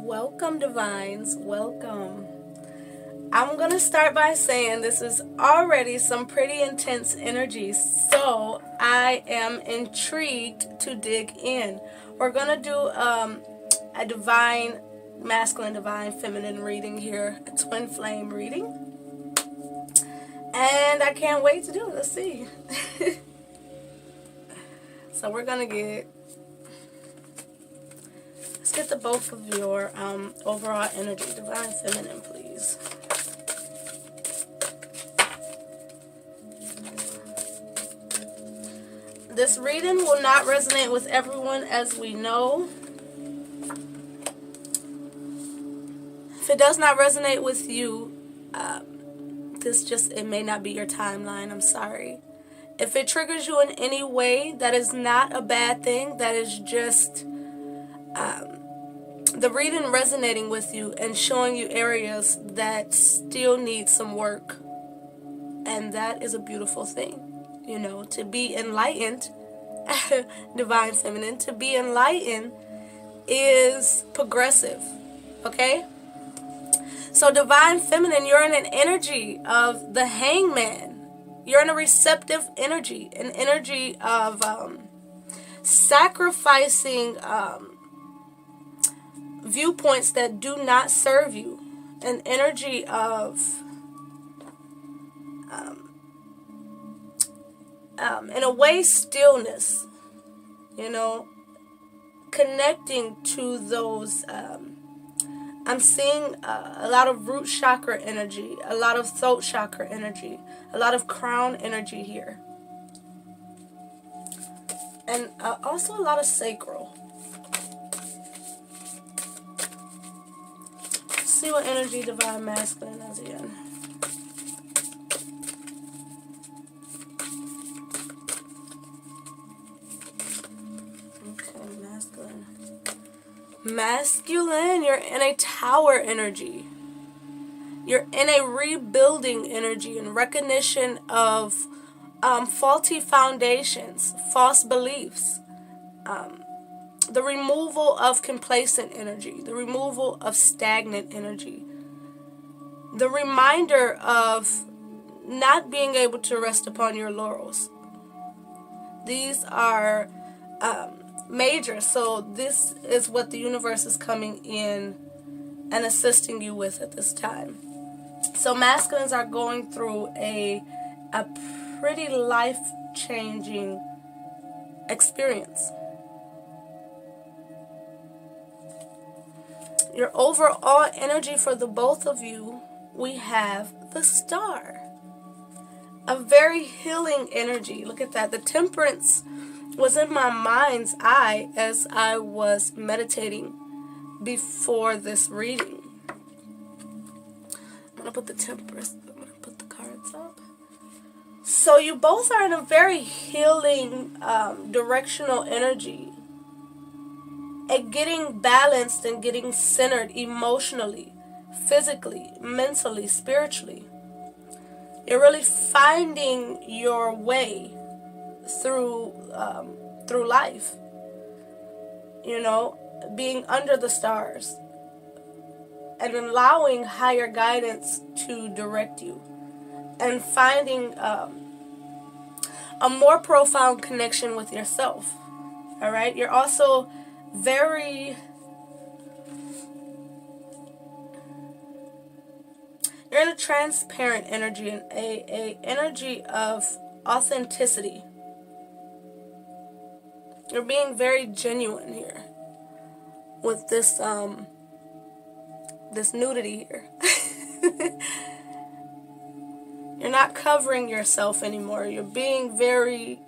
Welcome, divines. Welcome. I'm going to start by saying this is already some pretty intense energy, so I am intrigued to dig in. We're going to do a divine masculine, divine feminine reading here, a twin flame reading. And I can't wait to do it. Let's see. So we're going to let's get the both of your overall energy. Divine feminine, please. This reading will not resonate with everyone, as we know. If it does not resonate with you, it may not be your timeline. I'm sorry. If it triggers you in any way, that is not a bad thing. That is just the reading resonating with you and showing you areas that still need some work. And that is a beautiful thing. You know, to be enlightened, divine feminine, to be enlightened is progressive. Okay? So divine feminine, you're in an energy of the hangman. You're in a receptive energy, an energy of sacrificing viewpoints that do not serve you, an energy of in a way, stillness, you know, connecting to those, I'm seeing a lot of root chakra energy, a lot of throat chakra energy, a lot of crown energy here. And also a lot of sacral. Let's see what energy divine masculine is again. Masculine, you're in a tower energy. You're in a rebuilding energy and recognition of faulty foundations, false beliefs, the removal of complacent energy, the removal of stagnant energy, the reminder of not being able to rest upon your laurels. These are major, so this is what the universe is coming in and assisting you with at this time. So masculines are going through a pretty life-changing experience. Your overall energy for the both of you, we have the Star. A very healing energy. Look at that. The Temperance was in my mind's eye as I was meditating before this reading. I'm going to put the Temperance, I'm going to put the cards up. So you both are in a very healing, directional energy. At getting balanced and getting centered emotionally, physically, mentally, spiritually. You're really finding your way through life, you know, being under the stars and allowing higher guidance to direct you and finding a more profound connection with yourself. All right, you're also you're in a transparent energy and a energy of authenticity. You're being very genuine here with this this nudity here. You're not covering yourself anymore. You're being very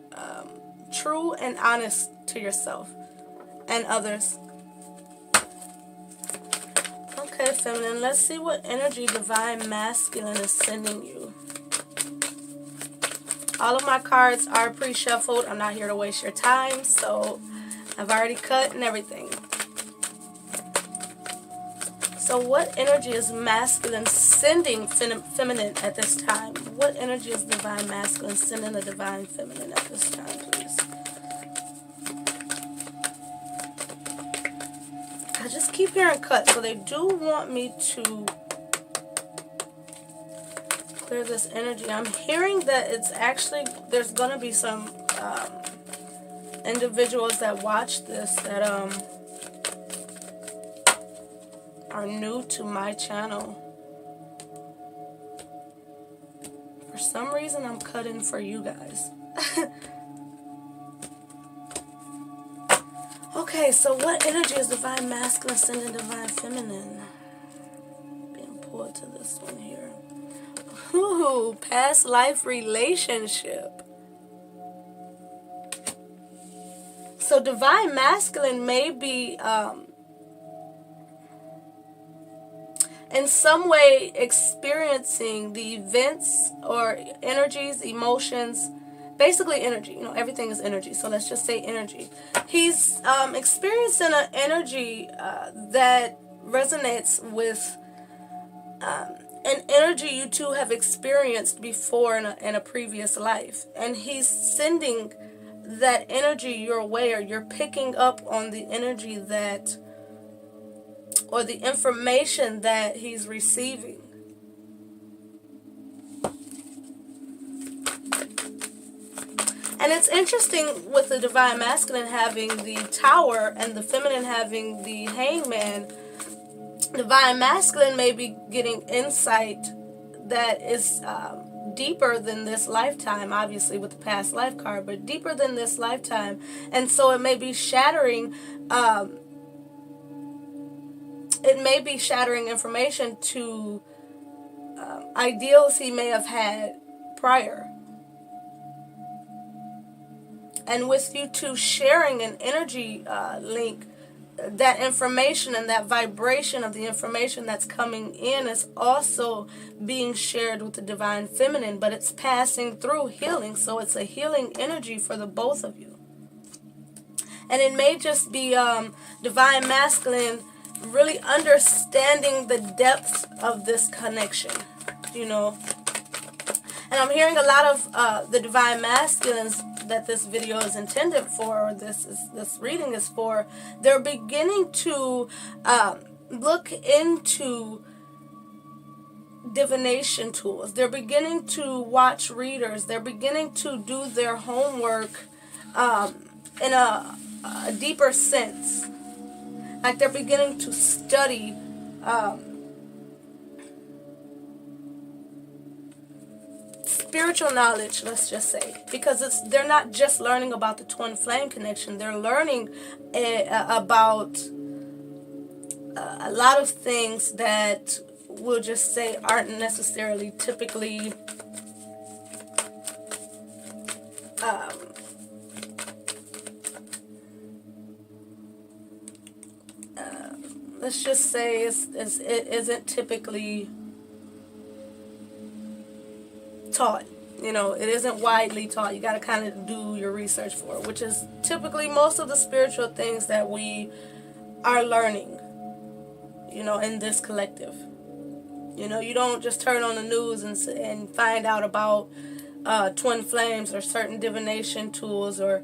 true and honest to yourself and others. Okay, feminine, let's see what energy divine masculine is sending you. All of my cards are pre-shuffled. I'm not here to waste your time, so I've already cut and everything. So what energy is masculine sending feminine at this time? What energy is divine masculine sending the divine feminine at this time, please? keep hearing cut, so they do want me to clear this energy. I'm hearing that it's actually, there's gonna be some individuals that watch this that are new to my channel. For some reason, I'm cutting for you guys. Okay, so what energy is divine masculine sending divine feminine? Being pulled to this one here. Ooh, past life relationship. So divine masculine may be in some way experiencing the events or energies, emotions, basically energy. You know, everything is energy, so let's just say energy. He's experiencing an energy that resonates with an energy you two have experienced before in a previous life. And he's sending that energy your way, or you're picking up on the energy that, or the information that he's receiving. And it's interesting with the divine masculine having the Tower and the feminine having the Hangman. Divine masculine may be getting insight that is deeper than this lifetime, obviously with the past life card, but deeper than this lifetime. And so it may be shattering, information to ideals he may have had prior. And with you two sharing an energy link, that information and that vibration of the information that's coming in is also being shared with the divine feminine, but it's passing through healing. So it's a healing energy for the both of you. And it may just be divine masculine really understanding the depth of this connection, you know. And I'm hearing a lot of the divine masculines that this video is intended for, or this reading is for. They're beginning to look into divination tools. They're beginning to watch readers. They're beginning to do their homework in a deeper sense. Like they're beginning to study spiritual knowledge, let's just say, because they're not just learning about the twin flame connection. They're learning about a lot of things that we'll just say aren't necessarily typically let's just say it isn't typically taught. You know, it isn't widely taught. You got to kind of do your research for it, which is typically most of the spiritual things that we are learning, you know, in this collective. You know, you don't just turn on the news and find out about twin flames or certain divination tools or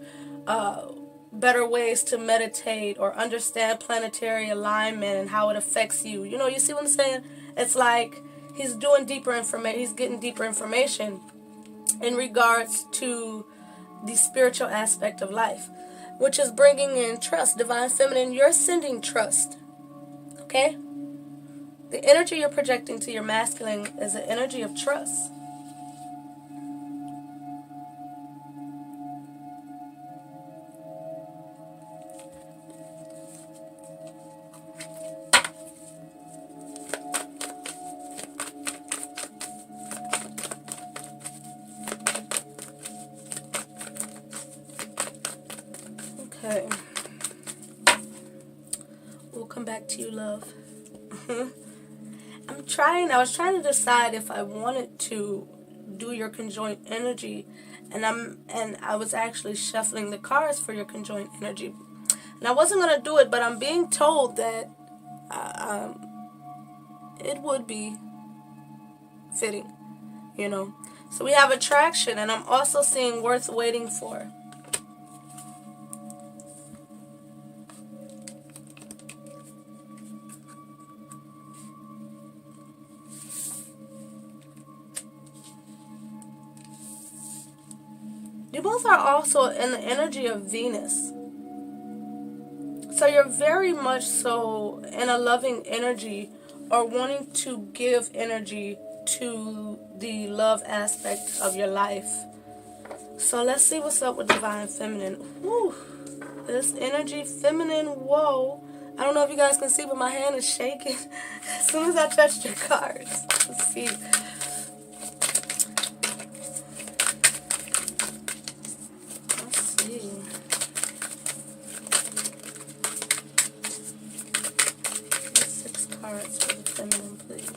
better ways to meditate or understand planetary alignment and how it affects you. You know, you see what I'm saying? It's like he's doing deeper information. He's getting deeper information in regards to the spiritual aspect of life, which is bringing in trust. Divine feminine, you're sending trust. Okay? The energy you're projecting to your masculine is an energy of trust. Okay. We'll come back to you, love. I was trying to decide if I wanted to do your conjoint energy, and I was actually shuffling the cards for your conjoint energy. And I wasn't going to do it, but I'm being told that it would be fitting, you know. So we have attraction, and I'm also seeing worth waiting for. You both are also in the energy of Venus. So you're very much so in a loving energy or wanting to give energy to the love aspect of your life. So let's see what's up with Divine Feminine. Whew. This energy, feminine, whoa. I don't know if you guys can see, but my hand is shaking as soon as I touched your cards. Let's see. Cards for the feminine, please.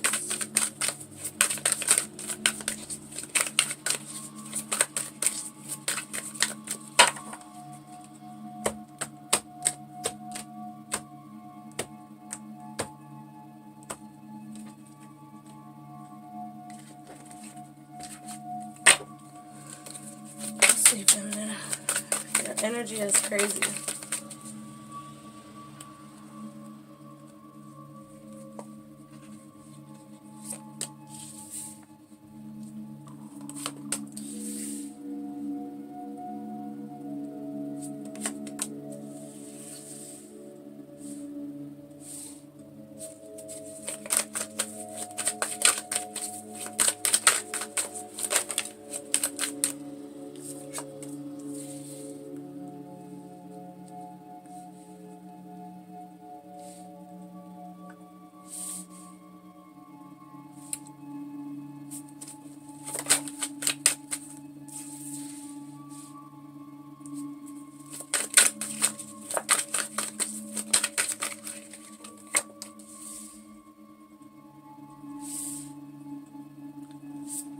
Let's see, feminine. Your energy is crazy.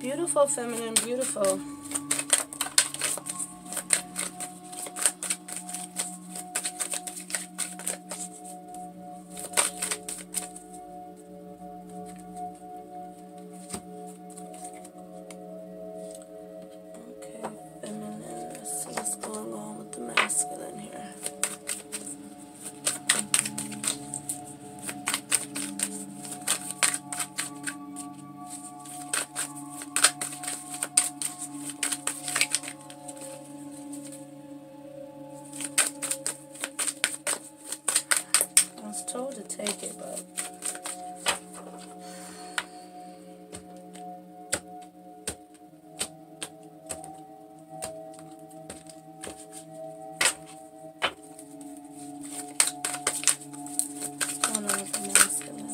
Beautiful, feminine, beautiful. Okay, feminine. Let's see what's going on with the masculine here. I was told to take it, but what's going on with the masculine?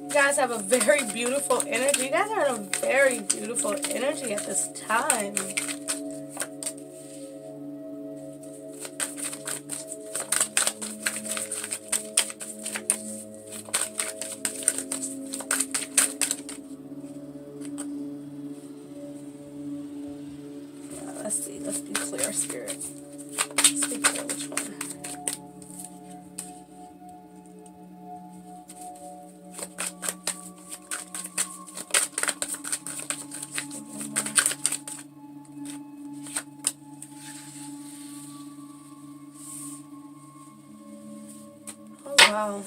You guys have a very beautiful energy. You guys are in a very beautiful energy at this time. Let's see. Let's be clear, Spirit. Let's be clear which one. Wow.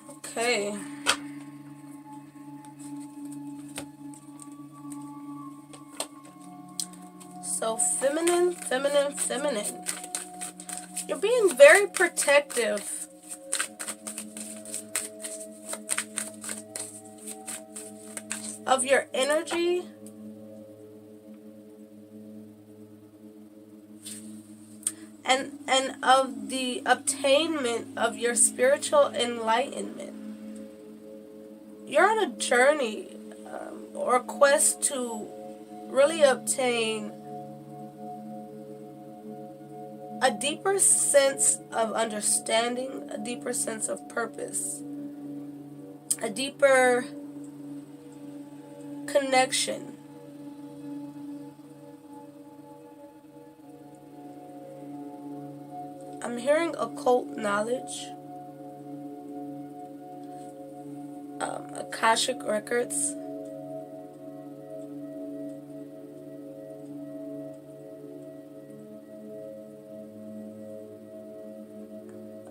Okay. So feminine, feminine, feminine. You're being very protective. Of your energy. And of the obtainment of your spiritual enlightenment. You're on a journey or a quest to really obtain a deeper sense of understanding, a deeper sense of purpose, a deeper connection. I'm hearing occult knowledge, Akashic records,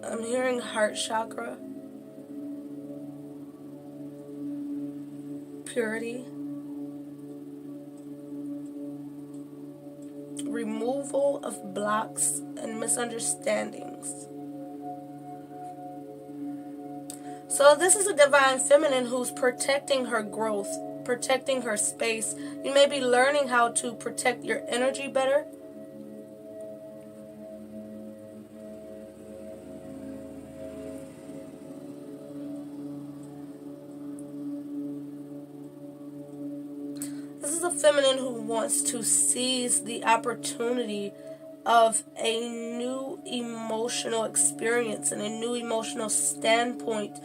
I'm hearing heart chakra, purity, removal of blocks and misunderstandings. So this is a divine feminine who's protecting her growth, protecting her space. You may be learning how to protect your energy better. This is a feminine who wants to seize the opportunity of a new emotional experience and a new emotional standpoint.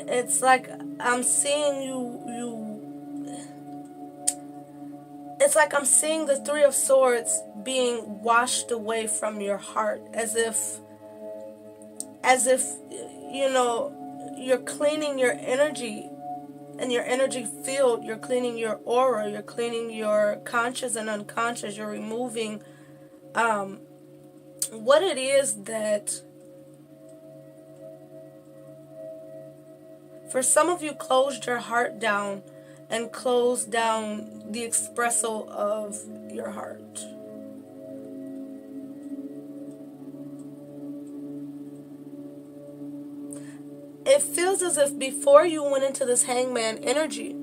It's like I'm seeing it's like I'm seeing the Three of Swords being washed away from your heart, as if you're cleaning your energy and your energy field. You're cleaning your aura, you're cleaning your conscious and unconscious. You're removing what it is that, for some of you, closed your heart down and closed down the espresso of your heart. It feels as if before you went into this hangman energy,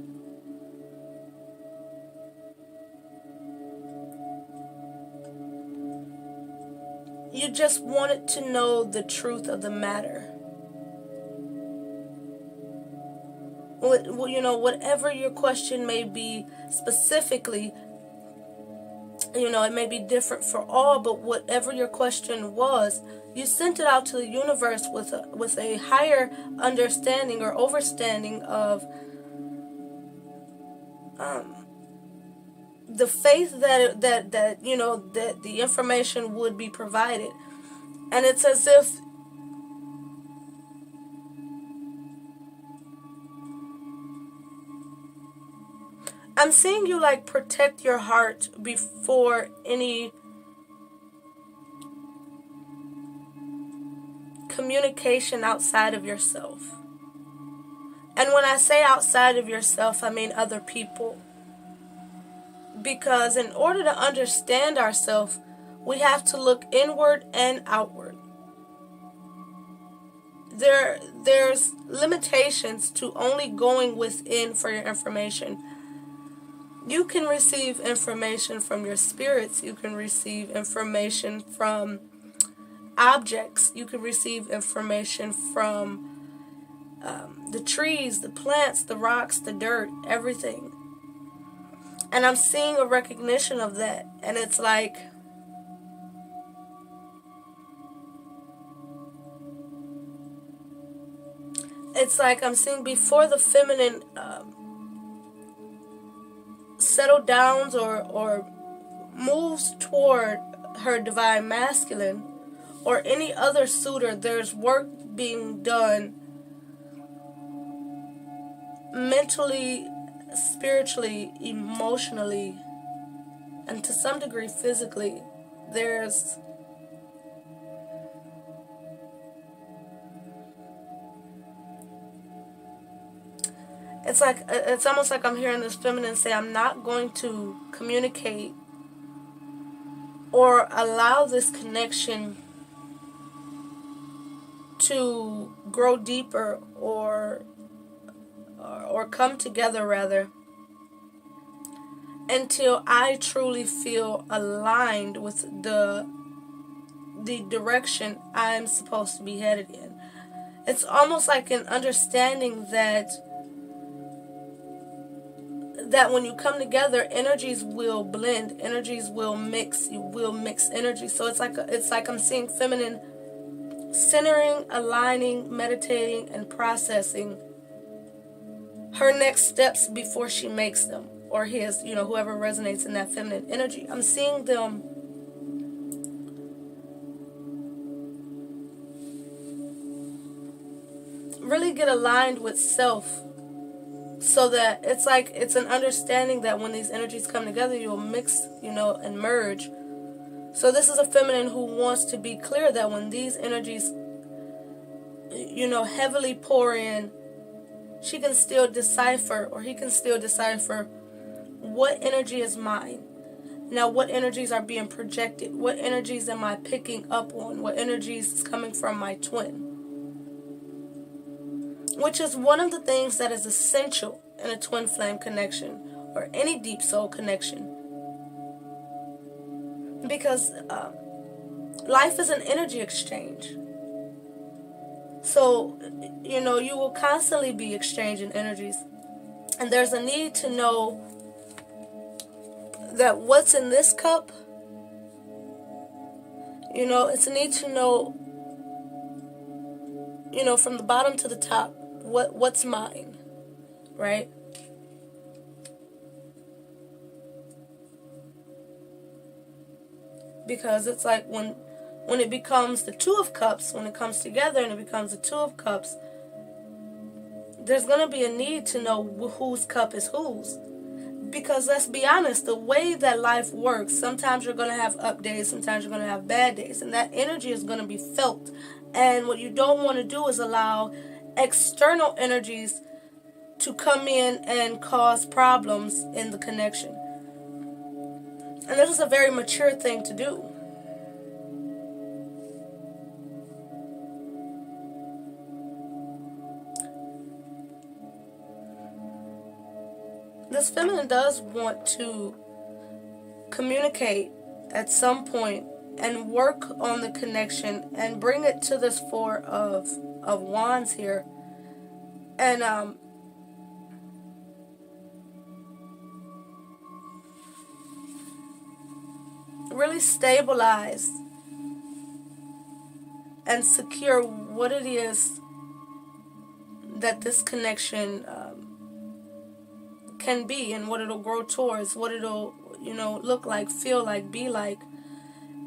you just wanted to know the truth of the matter. Whatever your question may be specifically, it may be different for all, but whatever your question was, you sent it out to the universe with a higher understanding or overstanding of the faith that the information would be provided. And it's as if I'm seeing you like protect your heart before any communication outside of yourself. And when I say outside of yourself, I mean other people. Because in order to understand ourselves, we have to look inward and outward. There's limitations to only going within for your information. You can receive information from your spirits. You can receive information from objects. You can receive information from the trees, the plants, the rocks, the dirt, everything. And I'm seeing a recognition of that. And it's like, I'm seeing before the feminine settles down or moves toward her divine masculine or any other suitor, there's work being done mentally, spiritually, emotionally, and to some degree physically. It's almost like I'm hearing this feminine say, I'm not going to communicate or allow this connection to grow deeper or come together, rather, until I truly feel aligned with the direction I'm supposed to be headed in. It's almost like an understanding that when you come together, energies will blend, energies will mix. You will mix energy. So it's like I'm seeing feminine centering, aligning, meditating, and processing her next steps before she makes them, or his, whoever resonates in that feminine energy. I'm seeing them really get aligned with self, so that it's an understanding that when these energies come together, you'll mix, and merge. So this is a feminine who wants to be clear that when these energies, heavily pour in, she can still decipher, or he can still decipher, what energy is mine. Now, what energies are being projected? What energies am I picking up on? What energies is coming from my twin? Which is one of the things that is essential in a twin flame connection or any deep soul connection. Because life is an energy exchange. So, you will constantly be exchanging energies. And there's a need to know that what's in this cup, it's a need to know, from the bottom to the top, what's mine, right? Because it's like when it becomes the Two of Cups, when it comes together and it becomes the Two of Cups, there's going to be a need to know whose cup is whose. Because let's be honest, the way that life works, sometimes you're going to have up days, sometimes you're going to have bad days, and that energy is going to be felt. And what you don't want to do is allow external energies to come in and cause problems in the connection. And this is a very mature thing to do. This feminine does want to communicate at some point and work on the connection and bring it to this Four of Wands here. And really stabilize and secure what it is that this connection can be, and what it'll grow towards, what it'll look like, feel like, be like.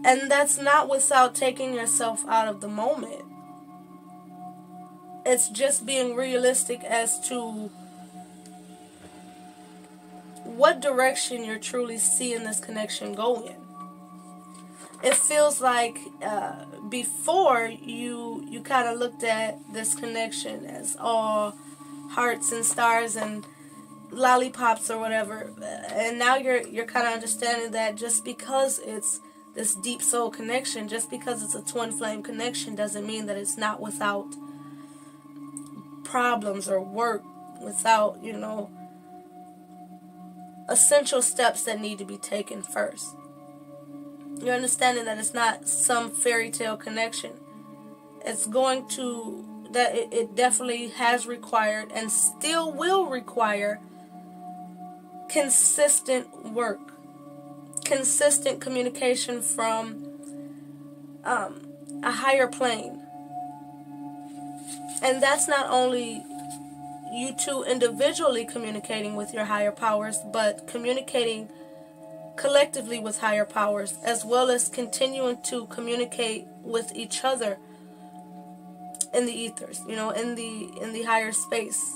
And that's not without taking yourself out of the moment. It's just being realistic as to what direction you're truly seeing this connection go in. It feels like before you kind of looked at this connection as all hearts and stars and lollipops or whatever, and now you're kind of understanding that just because it's this deep soul connection, just because it's a twin flame connection, doesn't mean that it's not without problems or work, without essential steps that need to be taken first. You're understanding that it's not some fairy tale connection. It's going to, that it definitely has required and still will require consistent work, consistent communication from a higher plane. And that's not only you two individually communicating with your higher powers, but communicating collectively with higher powers, as well as continuing to communicate with each other in the ethers, in the higher space,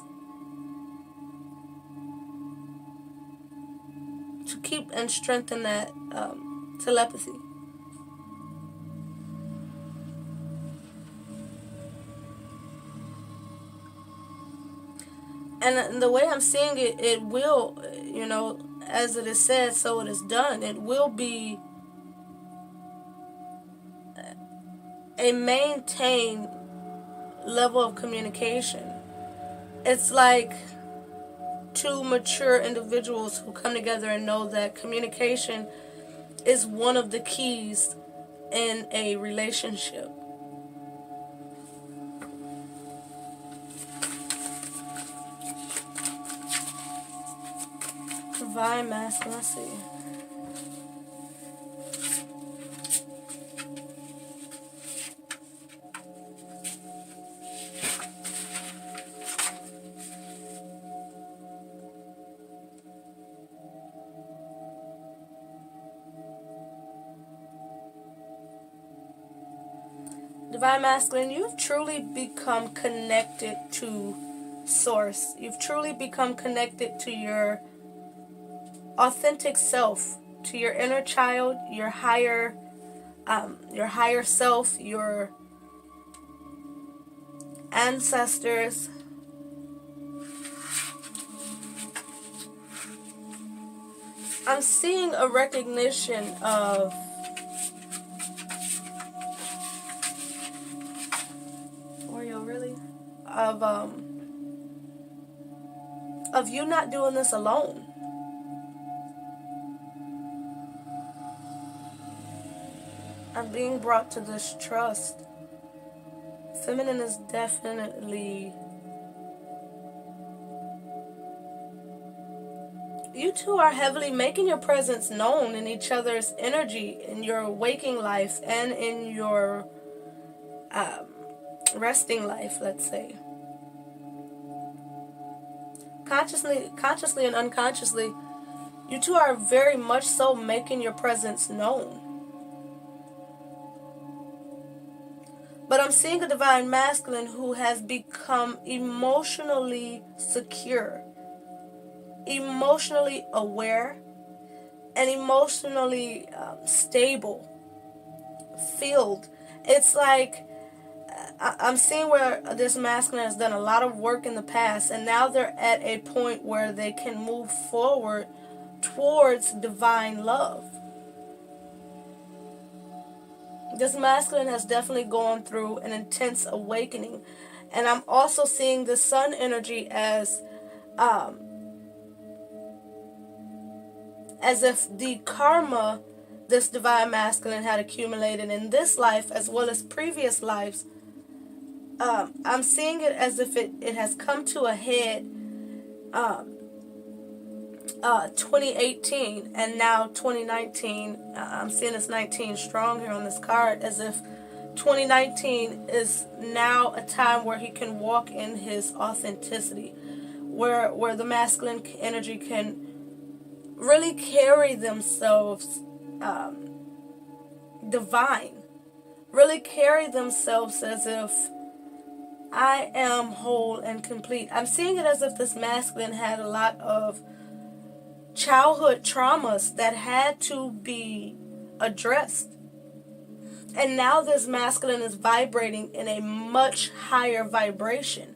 to keep and strengthen that telepathy. And the way I'm seeing it, it will, as it is said, so it is done. It will be a maintained level of communication. It's like two mature individuals who come together and know that communication is one of the keys in a relationship. Divine Masculine, let's see. Divine Masculine, you've truly become connected to Source. You've truly become connected to your authentic self, to your inner child, your higher your higher self, your ancestors. I'm seeing a recognition of Oreo, really? Of you not doing this alone. I'm being brought to this trust. Feminine is definitely... You two are heavily making your presence known in each other's energy, in your waking life and in your resting life, let's say. Consciously and unconsciously, you two are very much so making your presence known. But I'm seeing a divine masculine who has become emotionally secure, emotionally aware, and emotionally stable, filled. It's like I'm seeing where this masculine has done a lot of work in the past, and now they're at a point where they can move forward towards divine love. This masculine has definitely gone through an intense awakening. And I'm also seeing the sun energy as if the karma this divine masculine had accumulated in this life as well as previous lives, I'm seeing it as if it has come to a head 2018 and now 2019. I'm seeing this 19 strong here on this card, as if 2019 is now a time where he can walk in his authenticity, where the masculine energy can really carry themselves divine, really carry themselves as if I am whole and complete. I'm seeing it as if this masculine had a lot of childhood traumas that had to be addressed. And now this masculine is vibrating in a much higher vibration.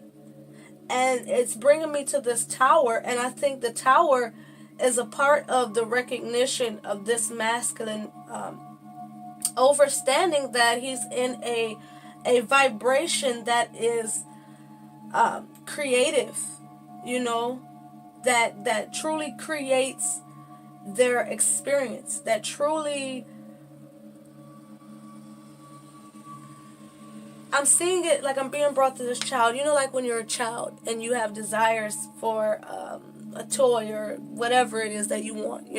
And it's bringing me to this tower, and I think the tower is a part of the recognition of this masculine understanding that he's in a vibration that is creative, that truly creates their experience, that truly... I'm seeing it like I'm being brought to this child. Like when you're a child and you have desires for a toy or whatever it is that you want,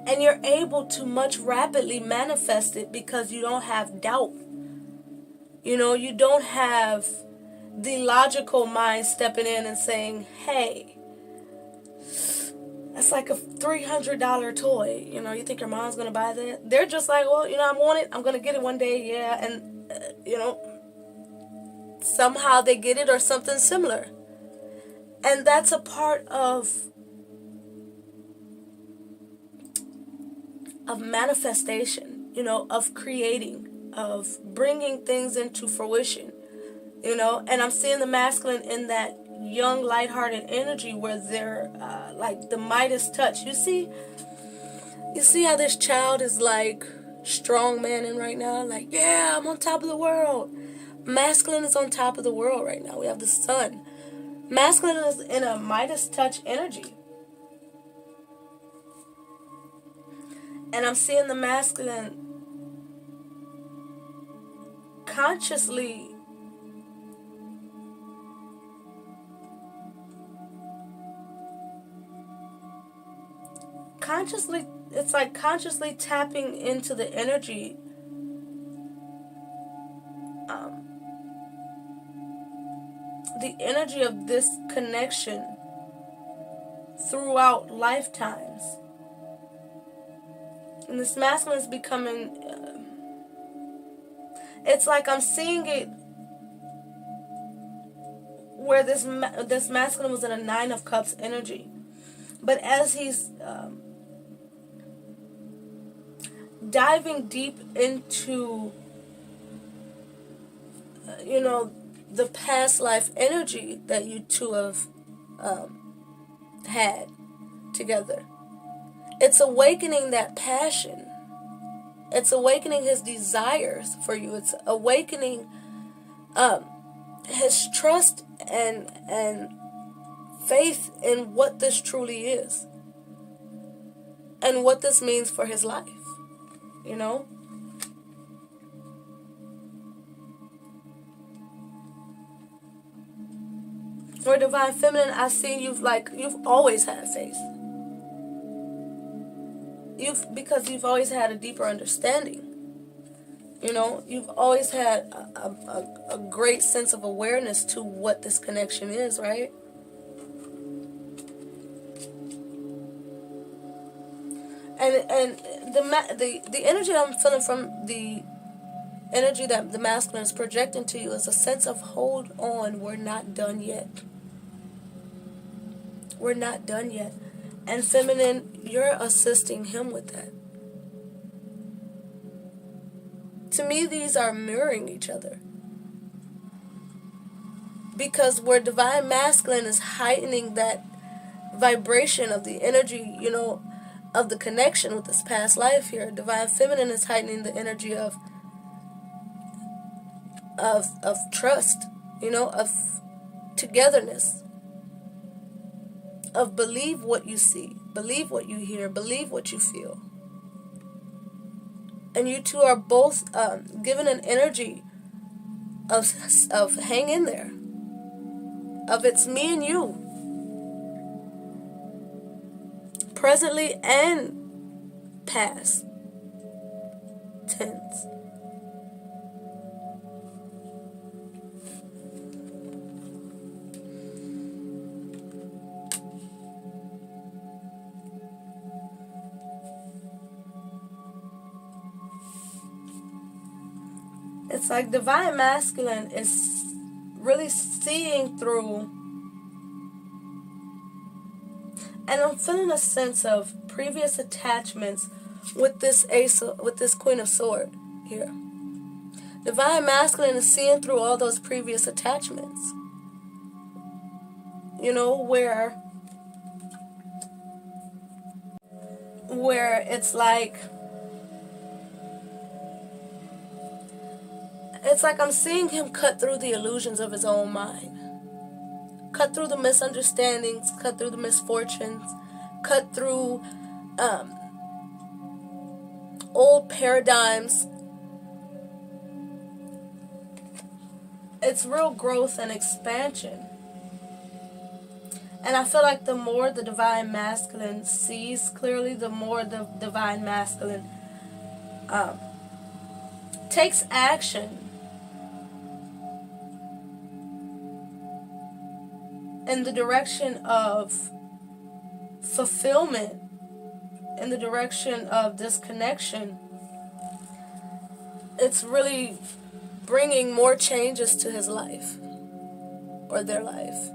and you're able to much rapidly manifest it because you don't have doubt. You don't have the logical mind stepping in and saying, hey, that's like a $300 toy. You think your mom's going to buy that? They're just like, well, I want it. I'm going to get it one day. Yeah. And, somehow they get it or something similar. And that's a part of manifestation, of creating, of bringing things into fruition, and I'm seeing the masculine in that young, lighthearted energy where they're like the Midas touch. You see how this child is like strong manning right now, like, yeah, I'm on top of the world. Masculine is on top of the world right now. We have the sun. Masculine is in a Midas touch energy. And I'm seeing the masculine consciously it's like consciously tapping into the energy of this connection throughout lifetimes. And this masculine is becoming it's like I'm seeing it where this masculine was in a 9 of Cups energy, but as he's diving deep into, the past life energy that you two have had together. It's awakening that passion. It's awakening his desires for you. It's awakening his trust and faith in what this truly is and what this means for his life. For Divine Feminine, I see you've always had faith. Because you've always had a deeper understanding. You've always had a great sense of awareness to what this connection is, right? And the energy I'm feeling from the energy that the masculine is projecting to you is a sense of hold on, we're not done yet. We're not done yet. And feminine, you're assisting him with that. To me, these are mirroring each other. Because where divine masculine is heightening that vibration of the energy, of the connection with this past life here, divine feminine is heightening the energy of trust, of togetherness, of believe what you see, believe what you hear, believe what you feel. And you two are both given an energy of hang in there, of it's me and you, presently and past tense. It's like divine masculine is really seeing through, and I'm feeling a sense of previous attachments with this Queen of Swords here. Divine masculine is seeing through all those previous attachments. Where it's like I'm seeing him cut through the illusions of his own mind. Cut through the misunderstandings, cut through the misfortunes, cut through old paradigms. It's real growth and expansion. And I feel like the more the divine masculine sees clearly, the more the divine masculine takes action in the direction of fulfillment, in the direction of this connection. It's really bringing more changes to his life or their life.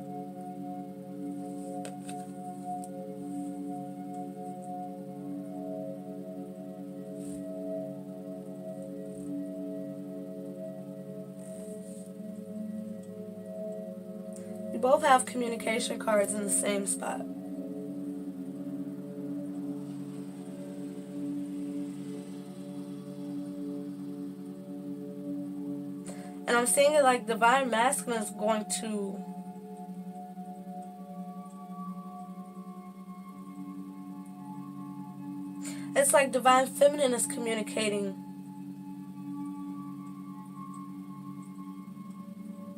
You both have communication cards in the same spot. And I'm seeing it like divine masculine is going to it's like divine feminine is communicating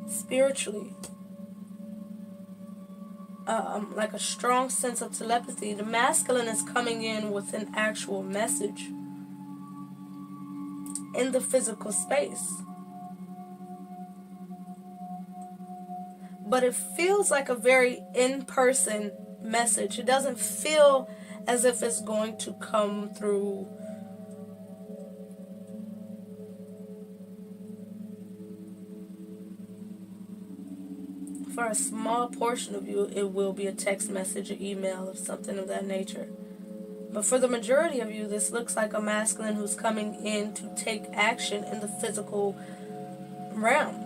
spiritually. Like a strong sense of telepathy. The masculine is coming in with an actual message in the physical space. But it feels like a very in-person message. It doesn't feel as if it's going to come through for a small portion of you. It will be a text message, an email, or something of that nature. But for the majority of you, this looks like a masculine who's coming in to take action in the physical realm.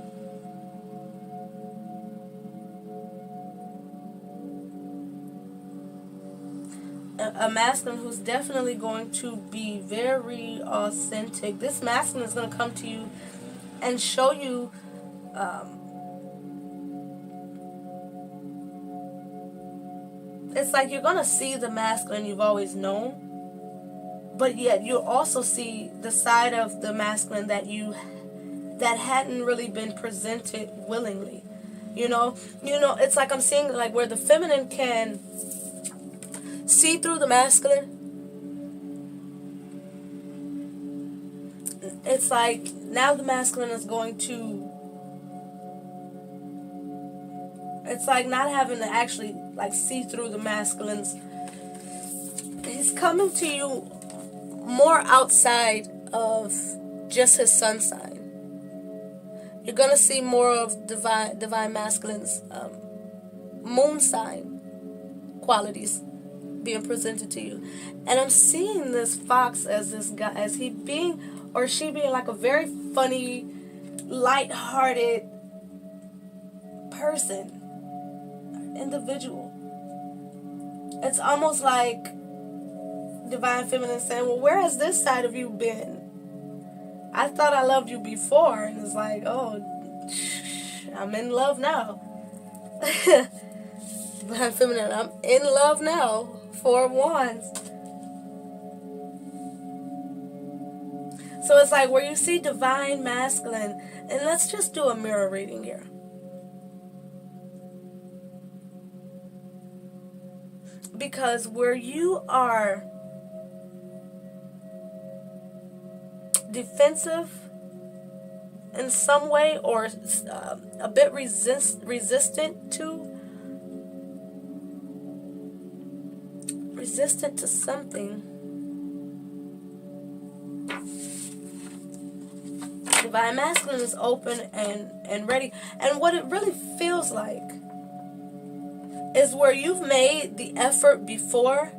A masculine who's definitely going to be very authentic. This masculine is going to come to you and show you it's like you're going to see the masculine you've always known, but yet you'll also see the side of the masculine that hadn't really been presented willingly. You know, it's like I'm seeing like where the feminine can see through the masculine. It's like now the masculine is going to, it's like not having to actually like see through the masculines. He's coming to you more outside of just his sun sign. You're gonna see more of divine masculine's moon sign qualities being presented to you. And I'm seeing this fox as this guy, as he being or she being like a very funny, light-hearted person, individual. It's almost like divine feminine saying, well, where has this side of you been? I thought I loved you before. And it's like, oh, I'm in love now. Divine feminine, I'm in love now. 4 of Wands. So it's like where you see divine masculine, and let's just do a mirror reading here. Because where you are defensive in some way or a bit resistant to something, divine masculine is open and ready. And what it really feels like is where you've made the effort before,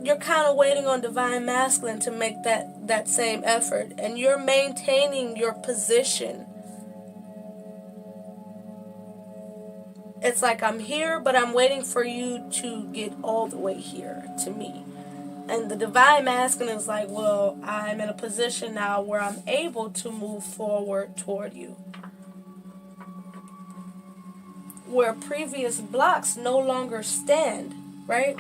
you're kind of waiting on divine masculine to make that same effort, and you're maintaining your position. It's like I'm here, but I'm waiting for you to get all the way here to me. And the divine masculine is like, well, I'm in a position now where I'm able to move forward toward you. Where previous blocks no longer stand, right?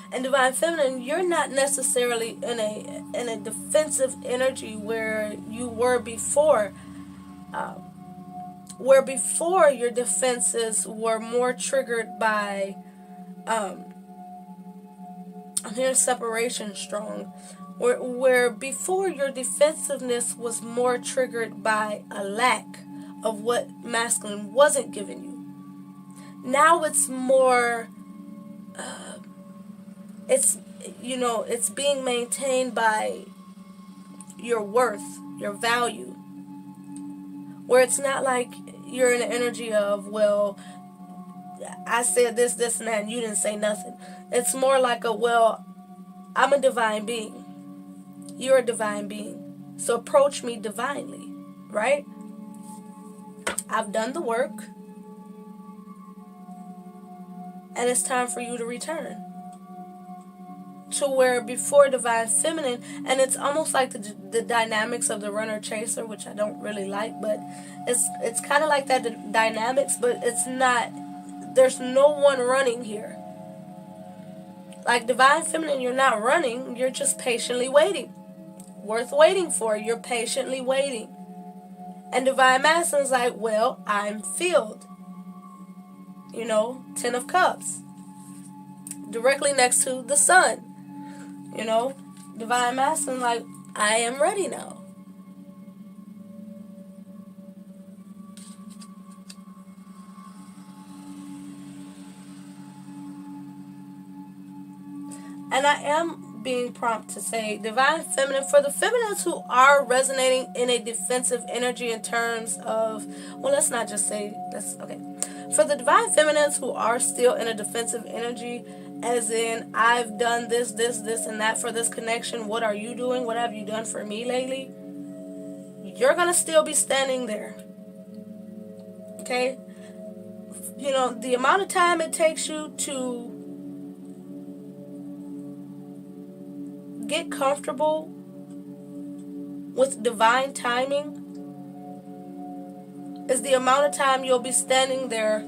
And divine feminine, you're not necessarily in a defensive energy where you were before. Where before your defenses were more triggered by, I'm hearing separation strong. Where before your defensiveness was more triggered by a lack of what masculine wasn't giving you. Now it's more, it's being maintained by your worth, your value. Where it's not like you're in the energy of, well, I said this, and that, and you didn't say nothing. It's more like well, I'm a divine being. You're a divine being. So approach me divinely, right? I've done the work. And it's time for you to return. To where before divine feminine, and it's almost like the dynamics of the runner chaser, which I don't really like, but it's kind of like that, the dynamics, but it's not, there's no one running here. Like divine feminine, you're not running, you're just patiently waiting. Worth waiting for, you're patiently waiting. And divine masculine is like, well, I'm filled. 10 of Cups. Directly next to the sun. Divine masculine, like, I am ready now. And I am being prompt to say divine feminine, for the feminines who are resonating in a defensive energy in terms of, well, let's not just say, okay. For the divine feminines who are still in a defensive energy, as in, I've done this, and that for this connection, what are you doing? What have you done for me lately? You're going to still be standing there. Okay? You know, the amount of time it takes you to get comfortable with divine timing is the amount of time you'll be standing there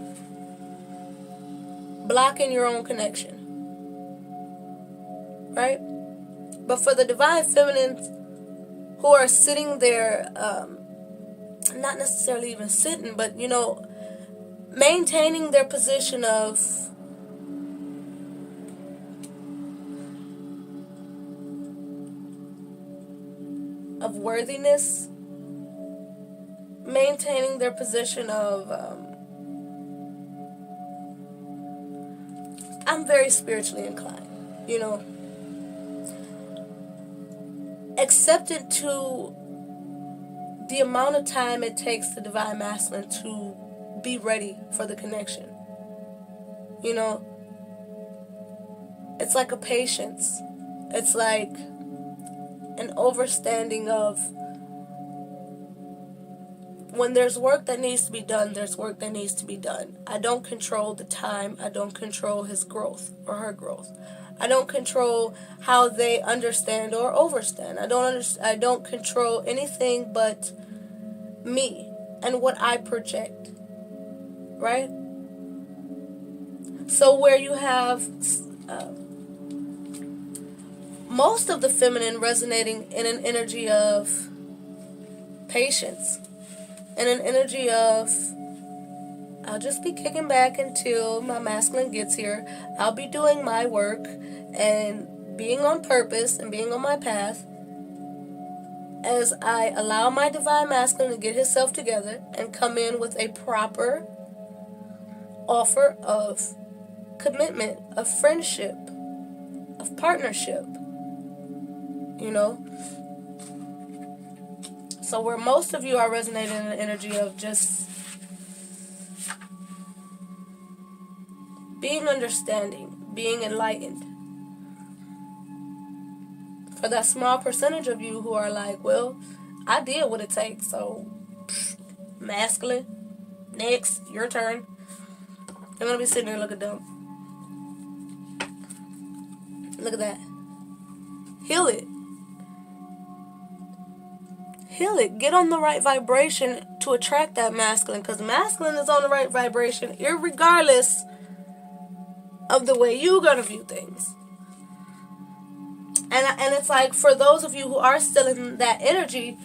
blocking your own connection. Right? But for the divine feminines who are sitting there, not necessarily even sitting, but, you know, maintaining their position of worthiness, maintaining their position of I'm very spiritually inclined, you know, accepted to the amount of time it takes the divine masculine to be ready for the connection. You know, it's like a patience. It's like an overstanding of when there's work that needs to be done, there's work that needs to be done. I don't control the time. I don't control his growth or her growth. I don't control how they understand or overstand. I don't control anything but me and what I project. Right? So where you have most of the feminine resonating in an energy of patience, in an energy of I'll just be kicking back until my masculine gets here. I'll be doing my work and being on purpose and being on my path as I allow my divine masculine to get himself together and come in with a proper offer of commitment, of friendship, of partnership, you know. So where most of you are resonating in the energy of just being understanding, being enlightened. For that small percentage of you who are like, well, I did what it takes, so masculine, next, your turn. You're going to be sitting there looking dumb. Look at that. Heal it. Heal it. Get on the right vibration to attract that masculine, because masculine is on the right vibration irregardless of the way you're going to view things. And it's like, for those of you who are still in that energy,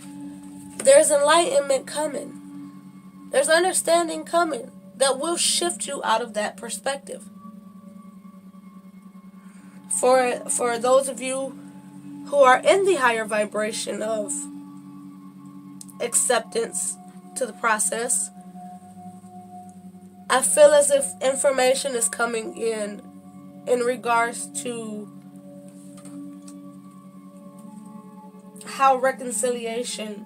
there's enlightenment coming. There's understanding coming that will shift you out of that perspective. For those of you who are in the higher vibration of acceptance to the process, I feel as if information is coming in regards to how reconciliation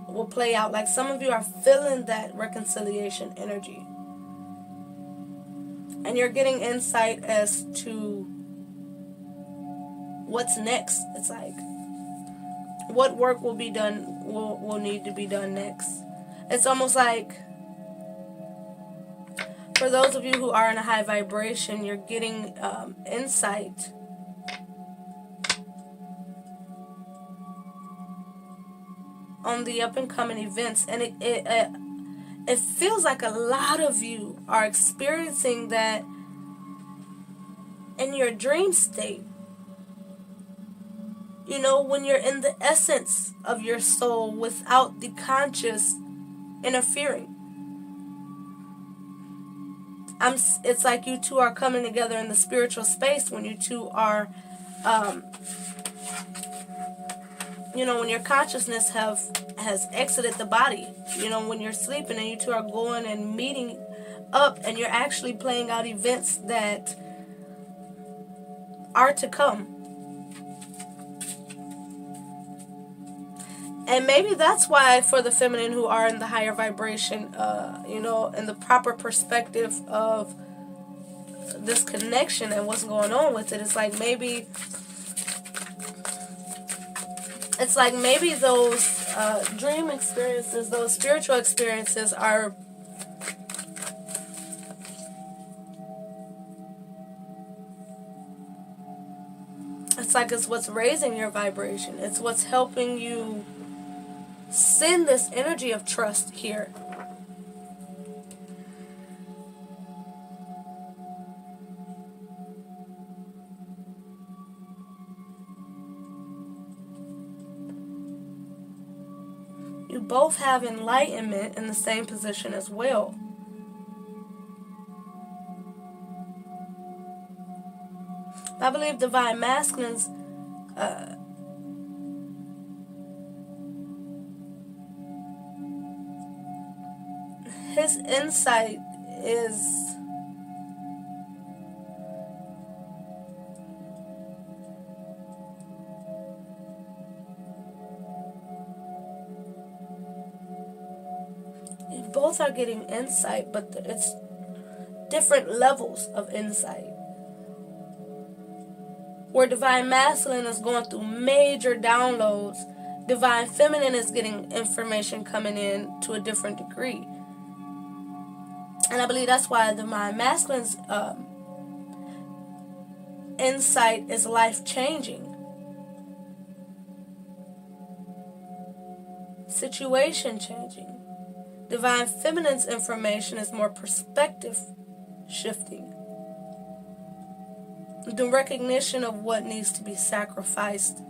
will play out. Like, some of you are feeling that reconciliation energy, and you're getting insight as to what's next. It's like, what work will be done, will need to be done next. It's almost like, for those of you who are in a high vibration, you're getting insight on the up and coming events, and it feels like a lot of you are experiencing that in your dream state. You know, when you're in the essence of your soul without the conscious interfering. It's like you two are coming together in the spiritual space when you two are, you know, when your consciousness has exited the body. You know, when you're sleeping and you two are going and meeting up, and you're actually playing out events that are to come. And maybe that's why for the feminine who are in the higher vibration, in the proper perspective of this connection and what's going on with it, it's like maybe those dream experiences, those spiritual experiences are it's what's raising your vibration. It's what's helping you send this energy of trust here. You both have enlightenment in the same position as well. I believe divine masculines his insight is you both are getting insight, but it's different levels of insight. Where divine masculine is going through major downloads, divine feminine is getting information coming in to a different degree. And I believe that's why divine masculine's insight is life-changing. Situation-changing. Divine feminine's information is more perspective-shifting. The recognition of what needs to be sacrificed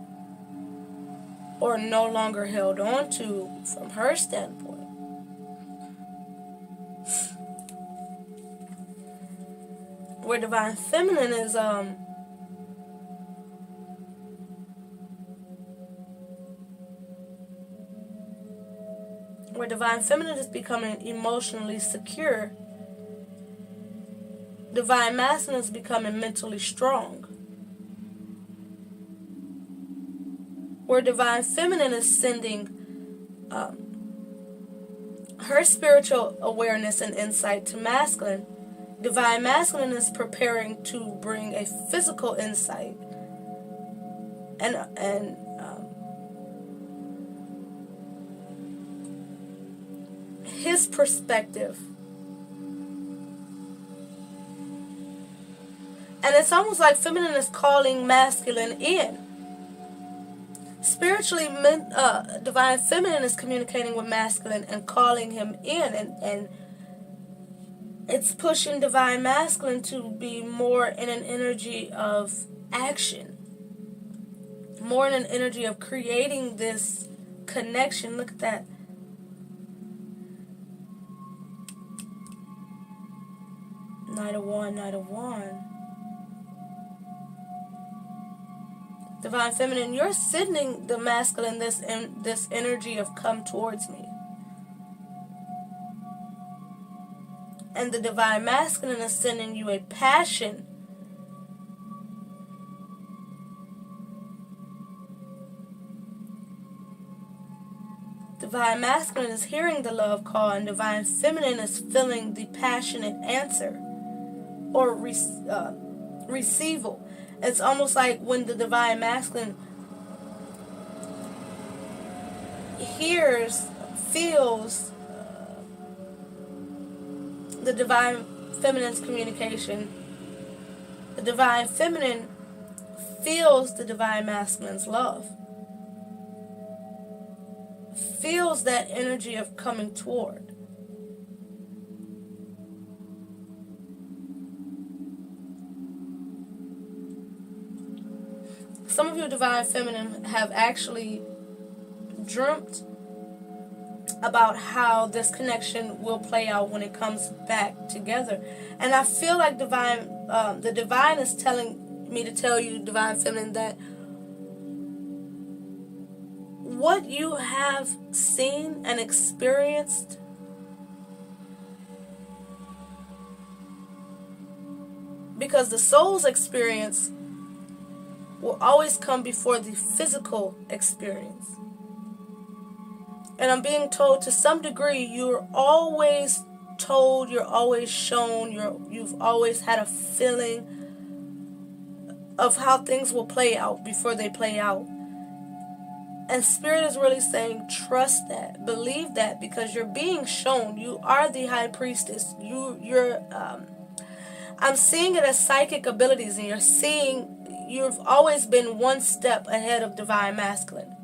or no longer held on to from her standpoint. Where divine feminine is becoming emotionally secure, divine masculine is becoming mentally strong. Where divine feminine is sending her spiritual awareness and insight to masculine, divine masculine is preparing to bring a physical insight and his perspective. And it's almost like feminine is calling masculine in. Spiritually, divine feminine is communicating with masculine and calling him in. And it's pushing divine masculine to be more in an energy of action. More in an energy of creating this connection. Look at that. Knight of Wands, Knight of Wands. Divine feminine, you're sending the masculine this energy of come towards me. And the divine masculine is sending you a passion. Divine masculine is hearing the love call, and divine feminine is feeling the passionate answer or receival. It's almost like when the divine masculine feels the divine feminine's communication. The divine feminine feels the divine masculine's love. Feels that energy of coming toward. Some of you divine feminine have actually dreamt about how this connection will play out when it comes back together. And I feel like the divine is telling me to tell you, divine feminine, that what you have seen and experienced because the soul's experience will always come before the physical experience. And I'm being told, to some degree, you're always told, you're always shown, you've always had a feeling of how things will play out before they play out. And Spirit is really saying, trust that, believe that, because you're being shown. You are the high priestess. I'm seeing it as psychic abilities, and you've always been one step ahead of divine masculine.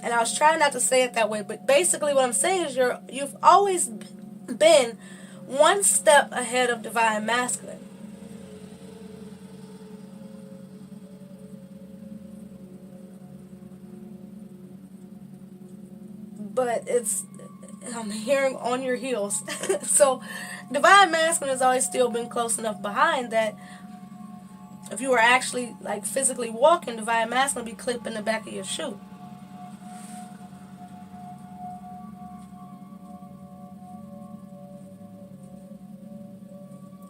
And I was trying not to say it that way, but basically what I'm saying is you've always been one step ahead of divine masculine. But I'm hearing on your heels. So divine masculine has always still been close enough behind that if you were actually like physically walking, divine masculine would be clipping the back of your shoe.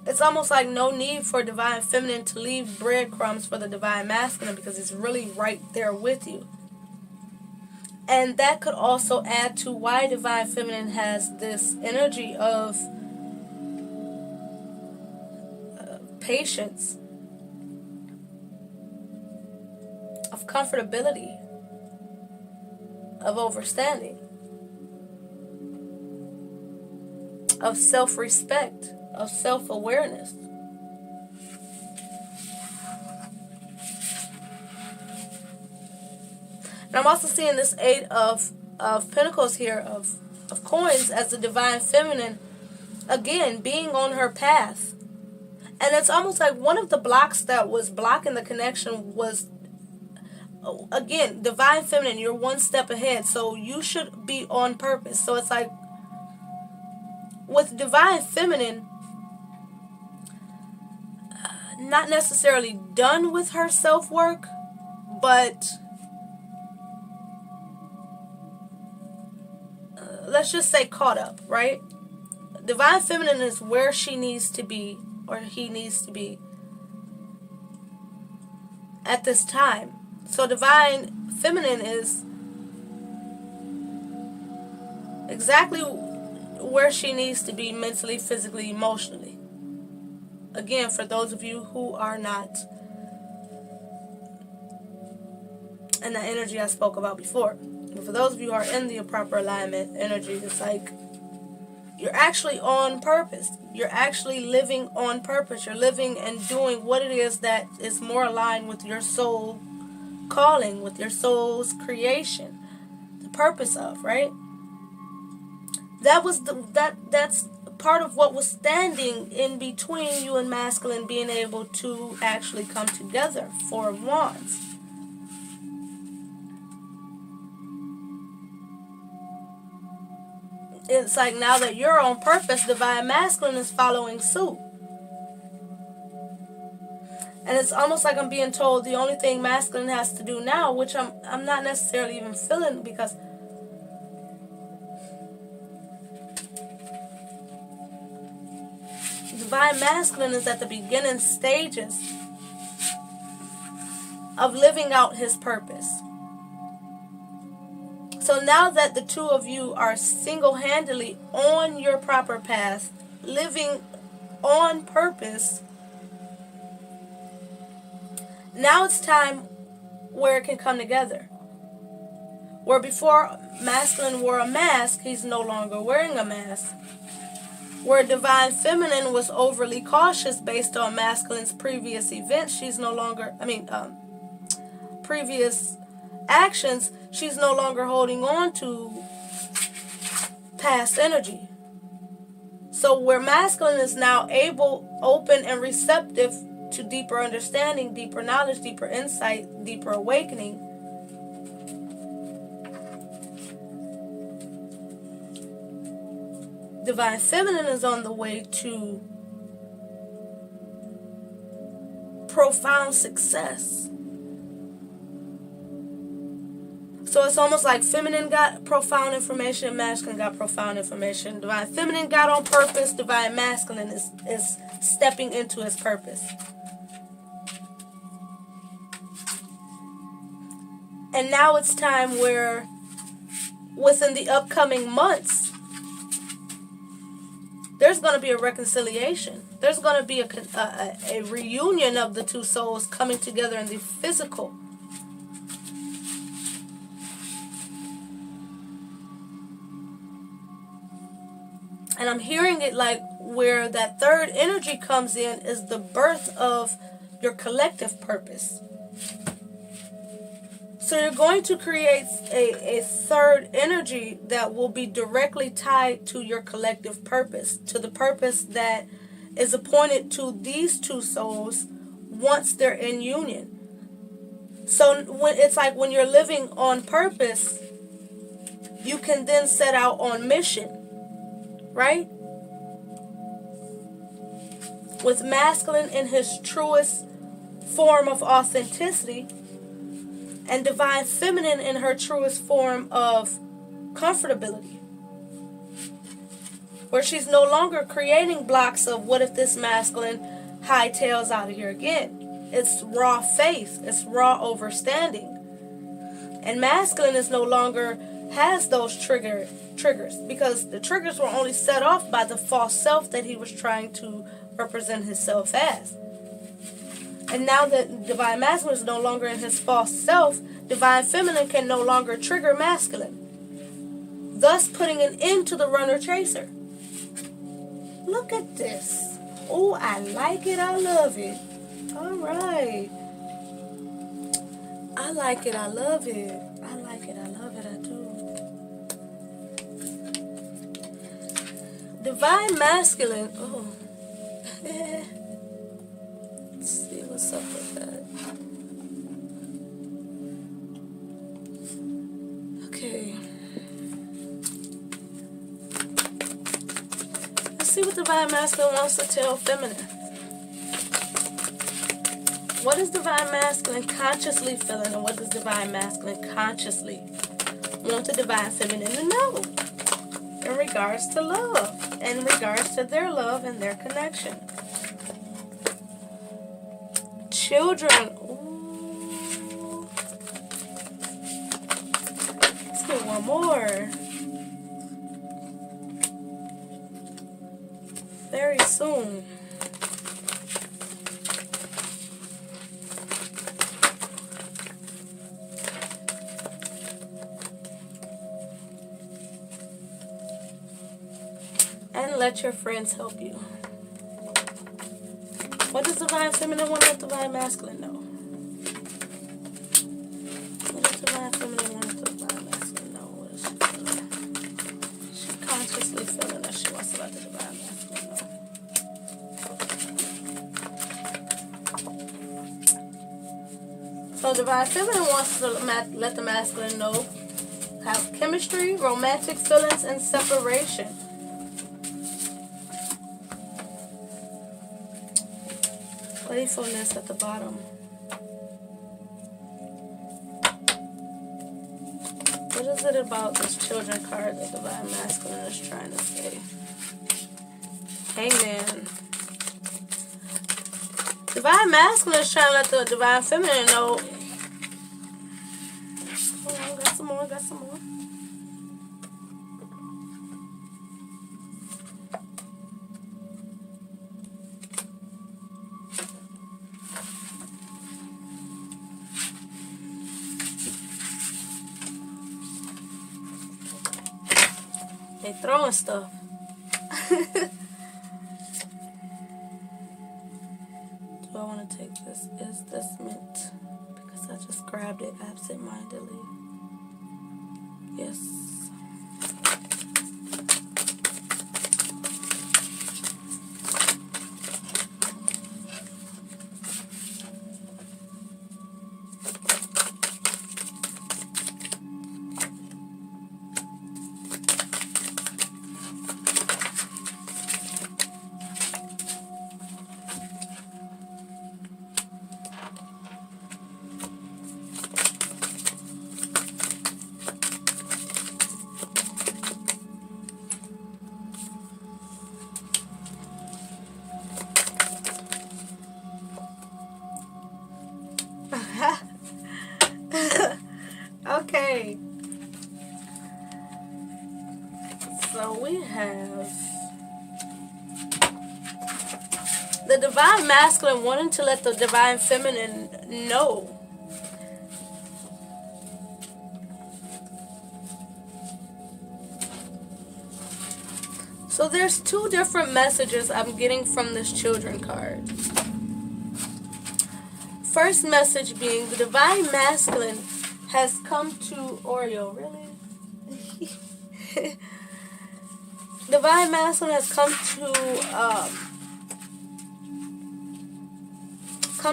It's almost like no need for divine feminine to leave breadcrumbs for the divine masculine, because it's really right there with you. And that could also add to why divine feminine has this energy of patience, of comfortability, of understanding, of self-respect, of self-awareness. And I'm also seeing this Eight of Pentacles here, of coins, as the divine feminine, again, being on her path. And it's almost like one of the blocks that was blocking the connection was, again, divine feminine, you're one step ahead, so you should be on purpose. So it's like, with divine feminine, not necessarily done with her self-work, but let's just say caught up, right? Divine feminine is where she needs to be, or he needs to be at this time. So divine feminine is exactly where she needs to be mentally, physically, emotionally. Again, for those of you who are not in the energy I spoke about before. But for those of you who are in the proper alignment energy, it's like you're actually on purpose. You're actually living on purpose. You're living and doing what it is that is more aligned with your soul calling, with your soul's creation, the purpose of, right? That's part of what was standing in between you and masculine being able to actually come together. Four of Wands. It's like now that you're on purpose, divine masculine is following suit. And it's almost like I'm being told the only thing masculine has to do now, which I'm not necessarily even feeling, because divine masculine is at the beginning stages of living out his purpose. So now that the two of you are single-handedly on your proper path, living on purpose, now it's time where it can come together. Where before masculine wore a mask, he's no longer wearing a mask. Where divine feminine was overly cautious based on masculine's previous events, previous actions, she's no longer holding on to past energy. So where masculine is now able, open, and receptive to deeper understanding, deeper knowledge, deeper insight, deeper awakening, divine feminine is on the way to profound success. So it's almost like feminine got profound information and masculine got profound information. Divine feminine got on purpose. Divine masculine is stepping into his purpose. And now it's time where within the upcoming months, there's going to be a reconciliation. There's going to be a reunion of the two souls coming together in the physical. And I'm hearing it like where that third energy comes in is the birth of your collective purpose. So you're going to create a third energy that will be directly tied to your collective purpose, to the purpose that is appointed to these two souls once they're in union. So when it's like when you're living on purpose, you can then set out on mission, right? With masculine in his truest form of authenticity, and divine feminine in her truest form of comfortability, where she's no longer creating blocks of what if this masculine hightails out of here again. It's raw faith, it's raw overstanding. And masculine is no longer has those triggers, because the triggers were only set off by the false self that he was trying to represent himself as. And now that divine masculine is no longer in his false self, divine feminine can no longer trigger masculine, thus putting an end to the runner-chaser. Look at this. Oh, I like it. I love it. All right. I like it. I love it. I like it. I love it. I do. Divine masculine. Oh. Let's see what's up with that. Okay. Let's see what divine masculine wants to tell feminine. What is divine masculine consciously feeling, and what does divine masculine consciously want the divine feminine to know in regards to love, in regards to their love and their connection? Children. Ooh. Let's get one more. Very soon. And let your friends help you. What does divine feminine want to let divine masculine know? What does divine feminine want to let divine masculine know? What is she feeling? She's consciously feeling that she wants to let the divine masculine know. So divine feminine wants to let the masculine know, have chemistry, romantic feelings, and separation. Playfulness at the bottom. What is it about this children card that divine masculine is trying to say? Hangman. Divine masculine is trying to let the divine feminine know. Hold on, got some more, got some more. They throwing stuff. Do I want to take this? Is this mint? Because I just grabbed it absent-mindedly. Yes. So we have the divine masculine wanting to let the divine feminine know. So there's two different messages I'm getting from this children card. First message being the divine masculine has come to Oreo. Really? Divine masculine has come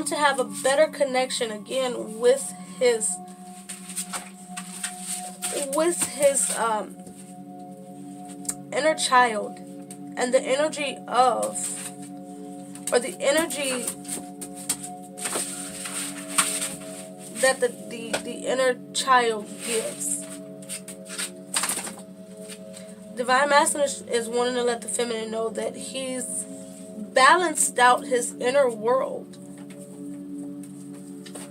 to have a better connection again with his inner child, and the energy of, or the energy that the inner child gives. Divine masculine is wanting to let the feminine know that he's balanced out his inner world,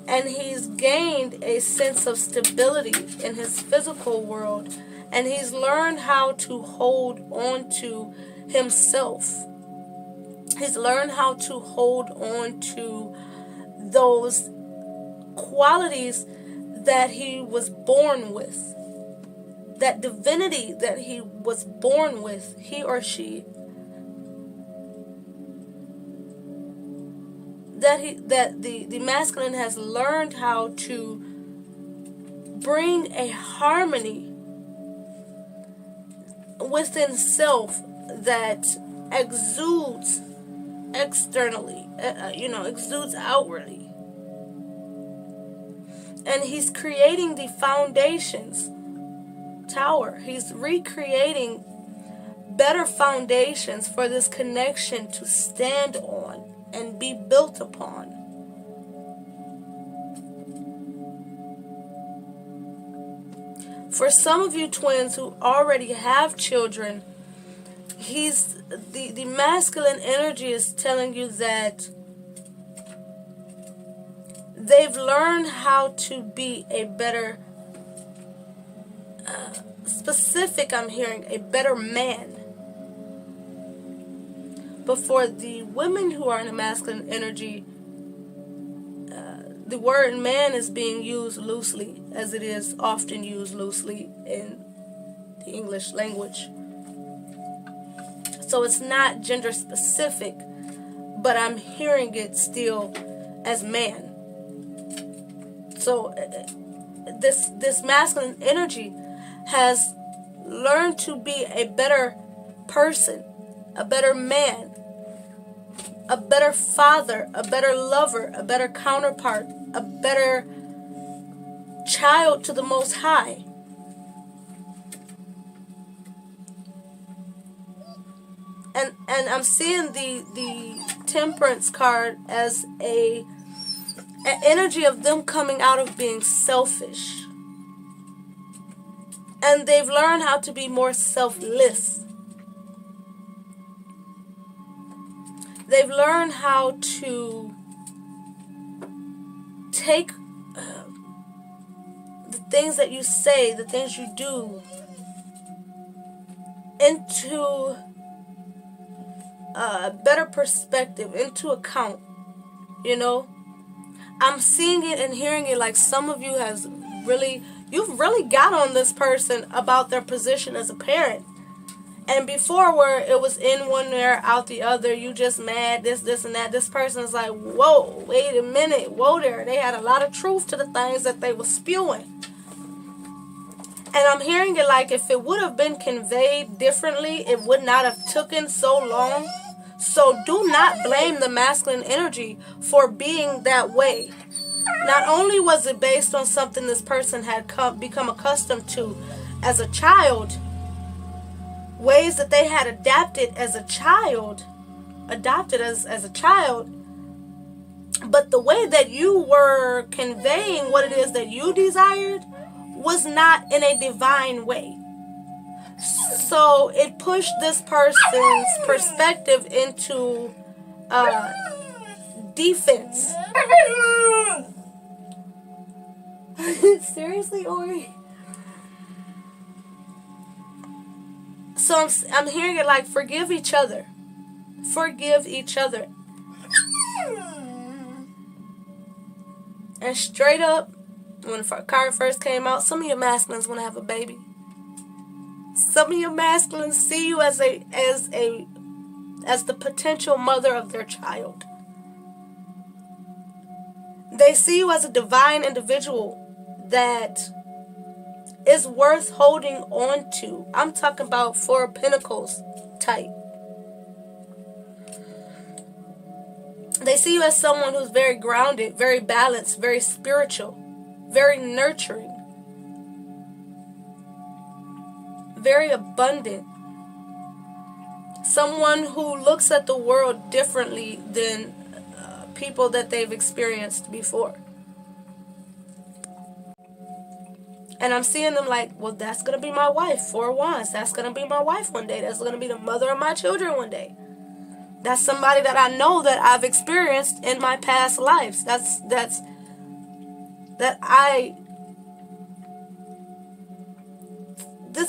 and he's gained a sense of stability in his physical world, and he's learned how to hold on to himself. He's learned how to hold on to those qualities that he was born with, that divinity that he was born with, he or she, that the masculine has learned how to bring a harmony within self that exudes externally, exudes outwardly. And he's creating the foundations tower. He's recreating better foundations for this connection to stand on and be built upon. For some of you twins who already have children, the masculine energy is telling you that they've learned how to be a better, I'm hearing, a better man. But for the women who are in the masculine energy, the word man is being used loosely, as it is often used loosely in the English language. So it's not gender specific, but I'm hearing it still as man. So this masculine energy has learned to be a better person, a better man, a better father, a better lover, a better counterpart, a better child to the Most High. And I'm seeing the Temperance card as an energy of them coming out of being selfish. And they've learned how to be more selfless. They've learned how to take the things that you say, the things you do, into a better perspective, into account. I'm seeing it and hearing it like some of you you've really got on this person about their position as a parent. And before, where it was in one ear, out the other, you just mad, this and that. This person is like, whoa, wait a minute, whoa there. They had a lot of truth to the things that they were spewing. And I'm hearing it like if it would have been conveyed differently, it would not have taken so long. So do not blame the masculine energy for being that way. Not only was it based on something this person had become accustomed to as a child, ways that they had adopted as a child, but the way that you were conveying what it is that you desired was not in a divine way. So it pushed this person's perspective into defense. Seriously, Ori? So I'm hearing it like, forgive each other. Forgive each other. And straight up, when the card first came out, some of your masculines want to have a baby. Some of your masculines see you as the potential mother of their child. They see you as a divine individual that is worth holding on to. I'm talking about Four of Pentacles type. They see you as someone who's very grounded, very balanced, very spiritual, very nurturing, very abundant. Someone who looks at the world differently than people that they've experienced before. And I'm seeing them like, well, that's going to be my wife. Four of Wands. That's going to be my wife one day. That's going to be the mother of my children one day. That's somebody that I know that I've experienced in my past lives. This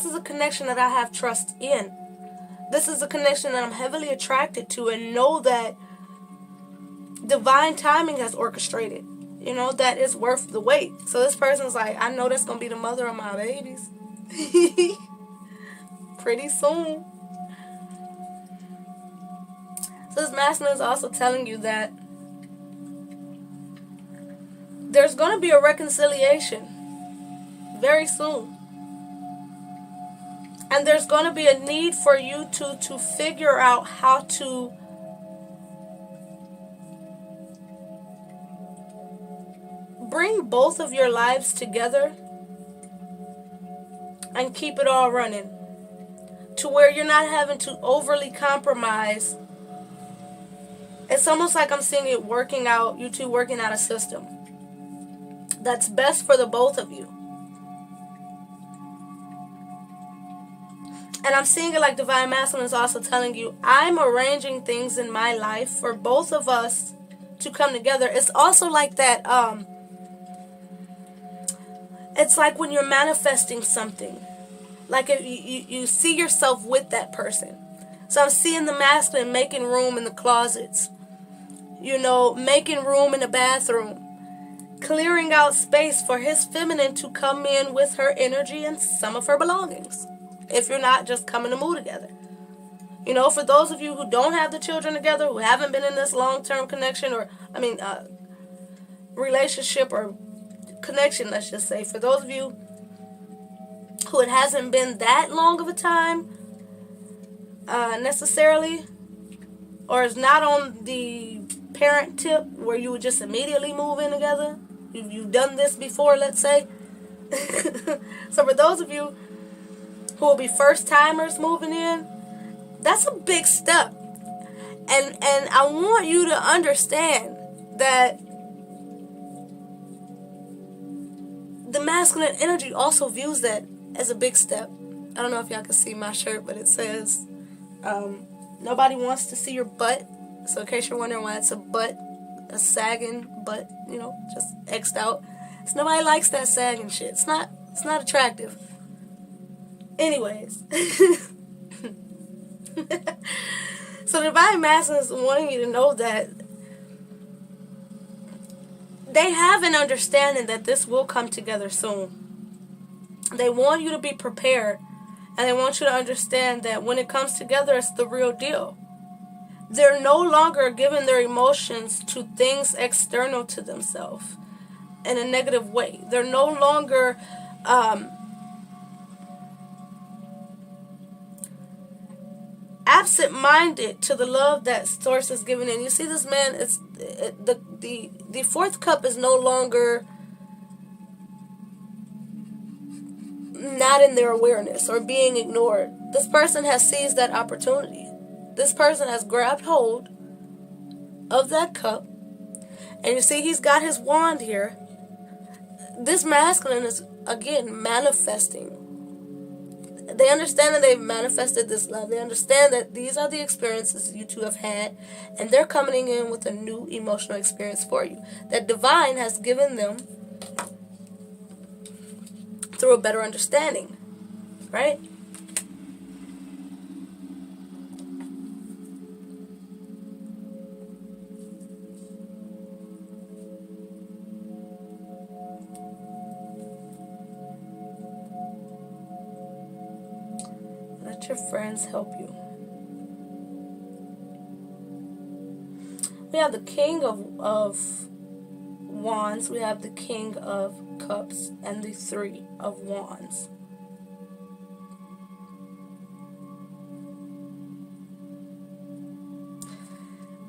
is a connection that I have trust in. This is a connection that I'm heavily attracted to and know that divine timing has orchestrated. You know, that is worth the wait. So this person's like, I know that's going to be the mother of my babies. Pretty soon. So this masculine is also telling you that there's going to be a reconciliation very soon. And there's going to be a need for you to figure out how to bring both of your lives together and keep it all running to where you're not having to overly compromise. It's almost like I'm seeing it working out, you two working out a system that's best for the both of you. And I'm seeing it like Divine Masculine is also telling you, I'm arranging things in my life for both of us to come together. It's also like that, it's like when you're manifesting something. Like if you see yourself with that person. So I'm seeing the masculine making room in the closets. You know, making room in the bathroom. Clearing out space for his feminine to come in with her energy and some of her belongings. If you're not just coming to move together. You know, for those of you who don't have the children together, who haven't been in this long-term connection relationship or connection, let's just say. For those of you who it hasn't been that long of a time, necessarily, or is not on the parent tip where you would just immediately move in together. You've done this before, let's say. So for those of you who will be first timers moving in, that's a big step. And I want you to understand that the masculine energy also views that as a big step. I don't know if y'all can see my shirt, but it says, nobody wants to see your butt. So in case you're wondering why it's a butt, a sagging butt, you know, just X'd out. So nobody likes that sagging shit. It's not attractive. Anyways. So Divine Masculine is wanting you to know that they have an understanding that this will come together soon. They want you to be prepared. And they want you to understand that when it comes together, it's the real deal. They're no longer giving their emotions to things external to themselves in a negative way. They're no longer absent-minded to the love that Source is giving in. You see this man, the fourth cup is no longer not in their awareness or being ignored. This person has seized that opportunity. This person has grabbed hold of that cup. And you see he's got his wand here. This masculine is, again, manifesting. They understand that they've manifested this love. They understand that these are the experiences you two have had. And they're coming in with a new emotional experience for you. That Divine has given them through a better understanding. Right? Let your friends help you. We have the King of Wands. We have the King of Cups and the Three of Wands.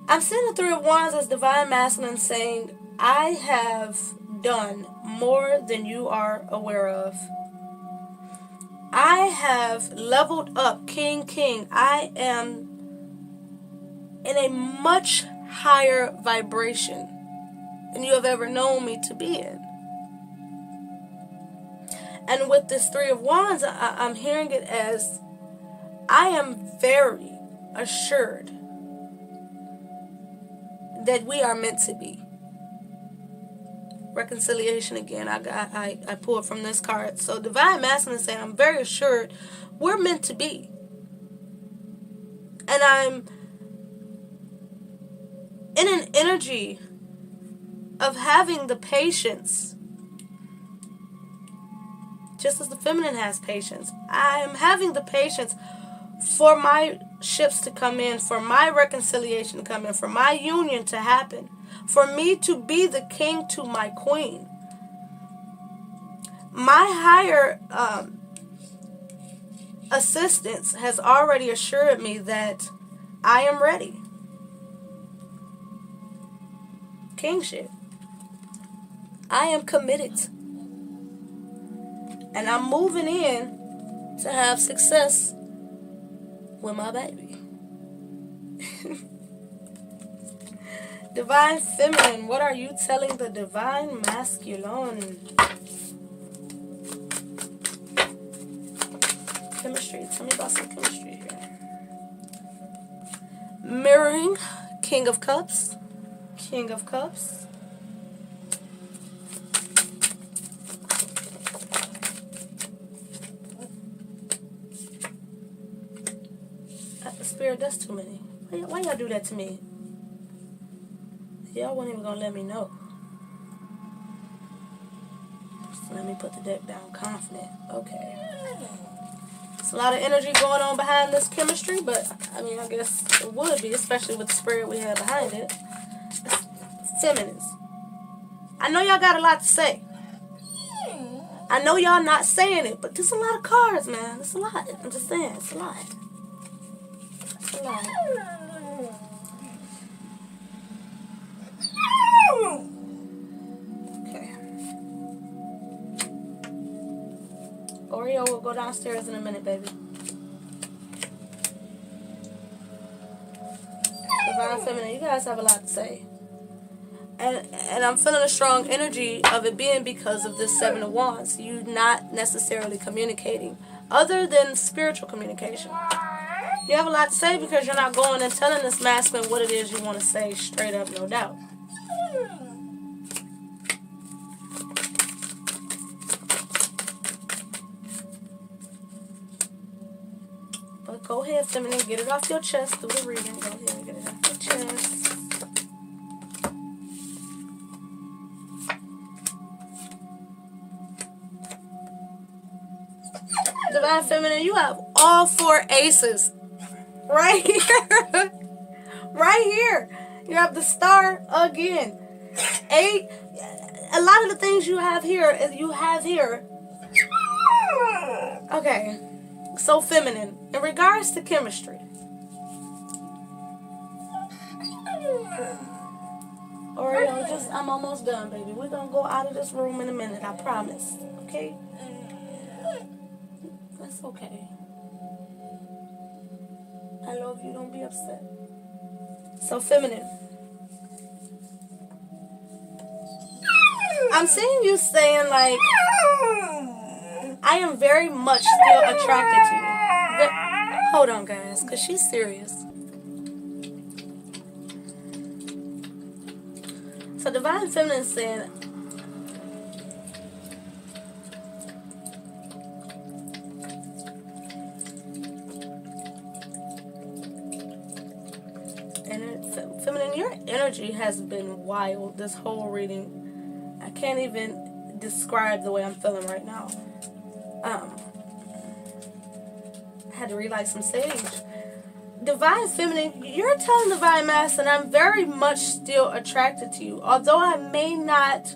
I'm seeing the Three of Wands as Divine Masculine saying, I have done more than you are aware of. I have leveled up, King. I am in a much higher vibration than you have ever known me to be in. And with this Three of Wands, I'm hearing it as, I am very assured that we are meant to be. Reconciliation again. I pulled from this card. So Divine Masculine is saying, I'm very assured we're meant to be. And I'm in an energy of having the patience, just as the feminine has patience. I am having the patience for my ships to come in, for my reconciliation to come in, for my union to happen, for me to be the king to my queen. My higher assistance has already assured me that I am ready. Kingship. I am committed. And I'm moving in to have success with my baby. Divine Feminine, what are you telling the Divine Masculine? Chemistry. Tell me about some chemistry here. Mirroring, King of Cups. King of Cups. Spirit, that's too many. Why y'all do that to me? Y'all weren't even gonna let me know. Just let me put the deck down confident. Okay. It's a lot of energy going on behind this chemistry, but I mean, I guess it would be, especially with the spirit we have behind it. It's feminines. I know y'all got a lot to say. I know y'all not saying it, but there's a lot of cards, man. It's a lot. I'm just saying, it's a lot. It's a lot. Okay. Oreo will go downstairs in a minute, baby. Divine Feminine, you guys have a lot to say. And I'm feeling a strong energy of it being because of this Seven of Wands. You not necessarily communicating, other than spiritual communication. You have a lot to say because you're not going and telling this masculine what it is you want to say straight up, no doubt. But go ahead, Feminine, get it off your chest through the reading. Go ahead and get it off your chest. Divine Feminine, you have all four aces right here. Right here. You have the star again. 8. A lot of the things you have here. Okay. So feminine. In regards to chemistry. Oreo, I'm almost done, baby. We're going to go out of this room in a minute. I promise. Okay? That's okay. I love you. Don't be upset. So feminine. I'm seeing you saying like, I am very much still attracted to you. Hold on, guys, because she's serious. So Divine Feminine is saying, Feminine, your energy has been wild this whole reading. I can't even describe the way I'm feeling right now. had to relight some sage. Divine Feminine, you're telling Divine Masculine, I'm very much still attracted to you. Although I may not,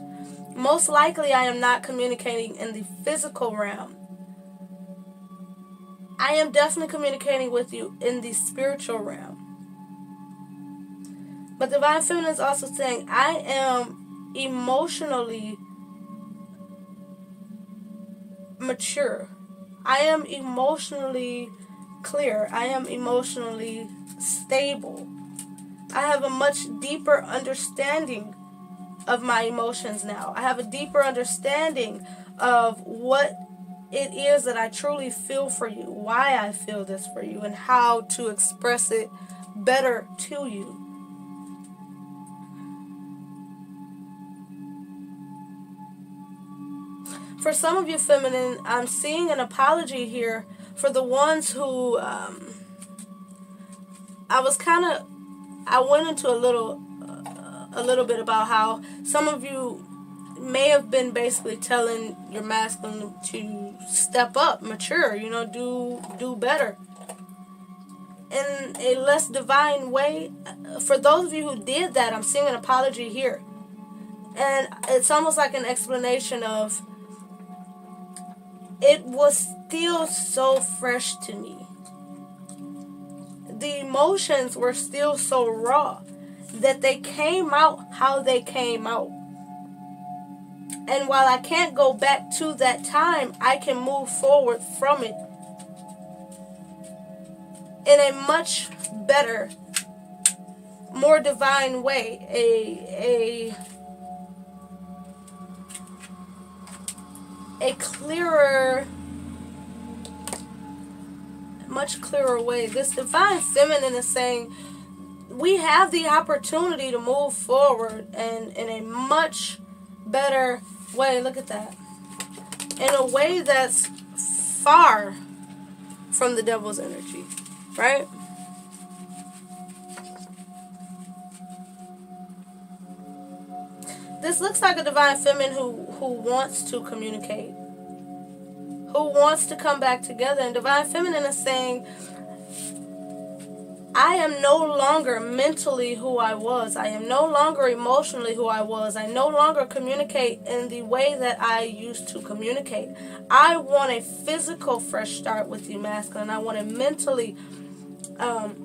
most likely I am not communicating in the physical realm. I am definitely communicating with you in the spiritual realm. But Divine Feminine is also saying, I am emotionally mature. I am emotionally clear. I am emotionally stable. I have a much deeper understanding of my emotions now. I have a deeper understanding of what it is that I truly feel for you, why I feel this for you, and how to express it better to you. For some of you feminine, I'm seeing an apology here for the ones who I went into a little bit about how some of you may have been basically telling your masculine to step up, mature, do better in a less divine way. For those of you who did that, I'm seeing an apology here. And it's almost like an explanation of, it was still so fresh to me. The emotions were still so raw that they came out how they came out. And while I can't go back to that time, I can move forward from it in a much better, more divine way. A clearer, much clearer way. This Divine Feminine is saying we have the opportunity to move forward and in a much better way. Look at that. In a way that's far from the devil's energy, right? This looks like a Divine Feminine who wants to communicate, who wants to come back together. And Divine Feminine is saying, I am no longer mentally who I was. I am no longer emotionally who I was. I no longer communicate in the way that I used to communicate. I want a physical fresh start with you, masculine. I want to mentally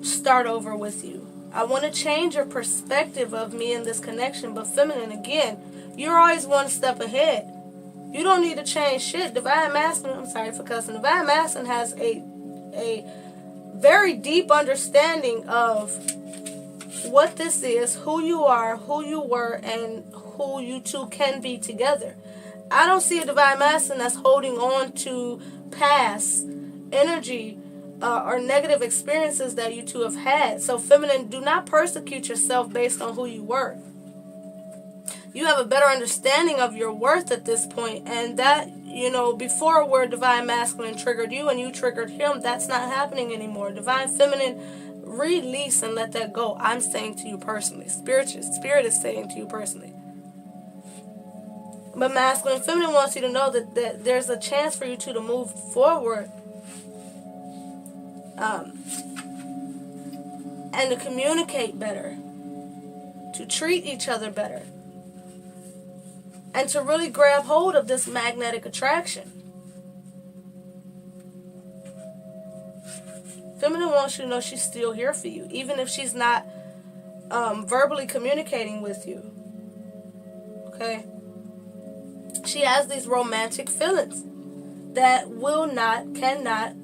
start over with you. I want to change your perspective of me in this connection. But feminine, again, you're always one step ahead. You don't need to change shit. Divine Masculine, I'm sorry for cussing. Divine Masculine has a very deep understanding of what this is, who you are, who you were, and who you two can be together. I don't see a Divine Masculine that's holding on to past energy or negative experiences that you two have had. So feminine, do not persecute yourself based on who you were. You have a better understanding of your worth at this point, and that, before where Divine Masculine triggered you and you triggered him, that's not happening anymore. Divine Feminine, release and let that go. I'm saying to you personally. Spirit is saying to you personally. But Masculine Feminine wants you to know that there's a chance for you two to move forward. And to communicate better, to treat each other better, and to really grab hold of this magnetic attraction. Feminine wants you to know she's still here for you, even if she's not verbally communicating with you. Okay? She has these romantic feelings that cannot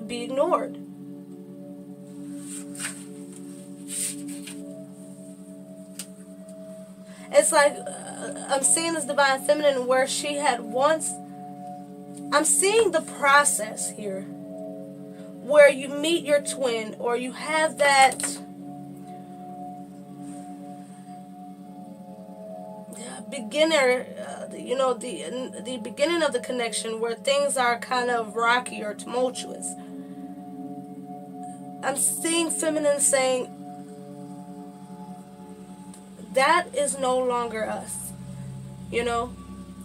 be ignored. It's like I'm seeing this Divine Feminine where she had once. I'm seeing the process here where you meet your twin, or you have that beginner, the beginning of the connection where things are kind of rocky or tumultuous. I'm seeing feminine saying, that is no longer us.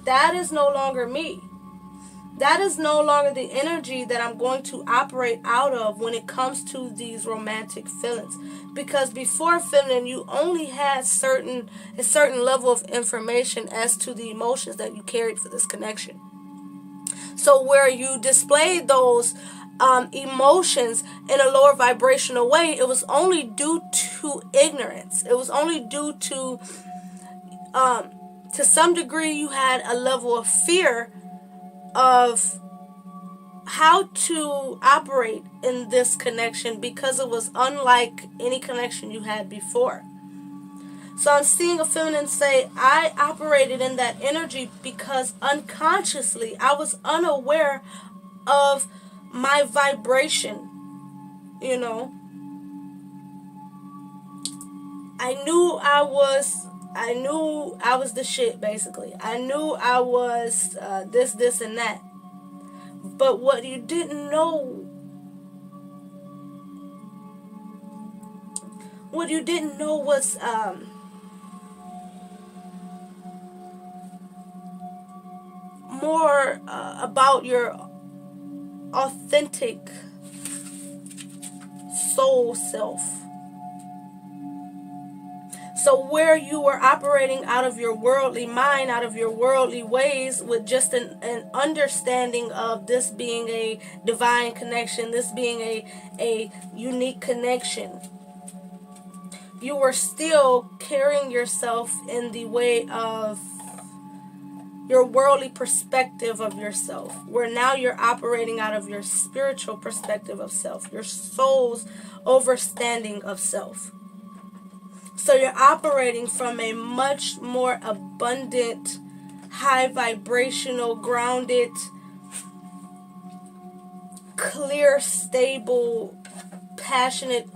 That is no longer me. That is no longer the energy that I'm going to operate out of when it comes to these romantic feelings. Because before feminine, you only had a certain level of information as to the emotions that you carried for this connection. So where you displayed those emotions in a lower vibrational way, it was only due to ignorance. It was only due to some degree, you had a level of fear of how to operate in this connection because it was unlike any connection you had before. So I'm seeing a feminine say, I operated in that energy because unconsciously I was unaware of my vibration. You know, I knew I was the shit, basically. I knew I was this, and that. But what you didn't know, was more about your authentic soul self. So where you were operating out of your worldly mind, out of your worldly ways, with just an understanding of this being a divine connection, this being a unique connection, you were still carrying yourself in the way of your worldly perspective of yourself, where now you're operating out of your spiritual perspective of self, your soul's understanding of self. So you're operating from a much more abundant, high vibrational, grounded, clear, stable, passionate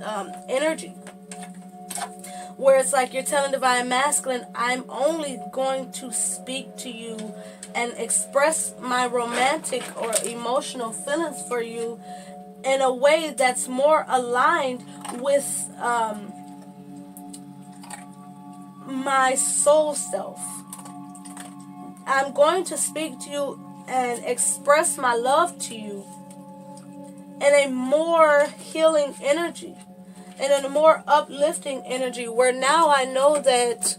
energy. Where it's like you're telling Divine Masculine, I'm only going to speak to you and express my romantic or emotional feelings for you in a way that's more aligned with my soul self. I'm going to speak to you and express my love to you in a more healing energy and in a more uplifting energy, where now I know that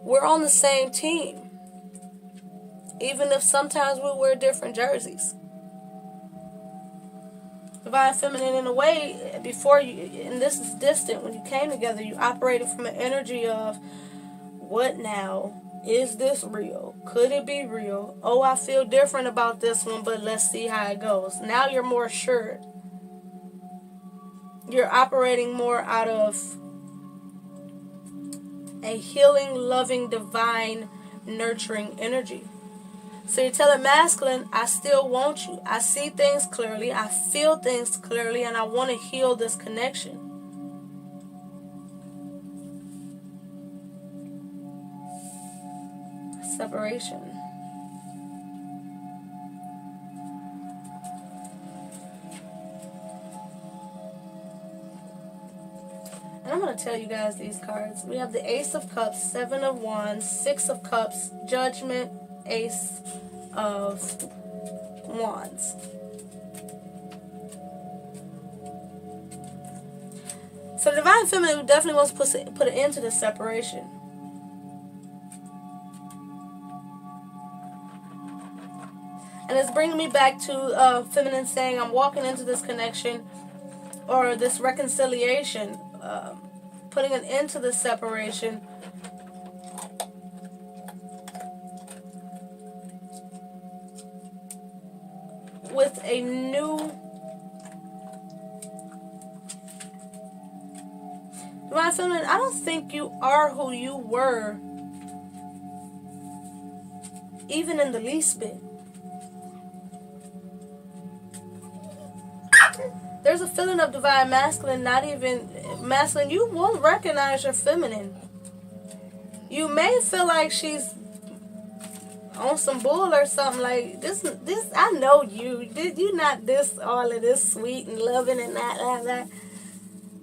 we're on the same team, even if sometimes we wear different jerseys. Divine Feminine, in a way, before you, and this is distant, when you came together, you operated from an energy of, what now? Is this real? Could it be real? Oh, I feel different about this one, but let's see how it goes. Now you're more assured. You're operating more out of a healing, loving, divine, nurturing energy. So you're telling Masculine, I still want you. I see things clearly. I feel things clearly. And I want to heal this connection. Separation. And I'm going to tell you guys these cards. We have the Ace of Cups, Seven of Wands, Six of Cups, Judgment, Ace of Wands. So the Divine Feminine definitely wants to put an end to this separation. And it's bringing me back to Feminine saying, I'm walking into this connection or this reconciliation, putting an end to this separation with a new Divine Feminine. I don't think you are who you were, even in the least bit. There's a feeling of Divine Masculine, not even masculine. You won't recognize your feminine. You may feel like she's on some bull or something, like this. I know you. You're not this all of this sweet and loving and that.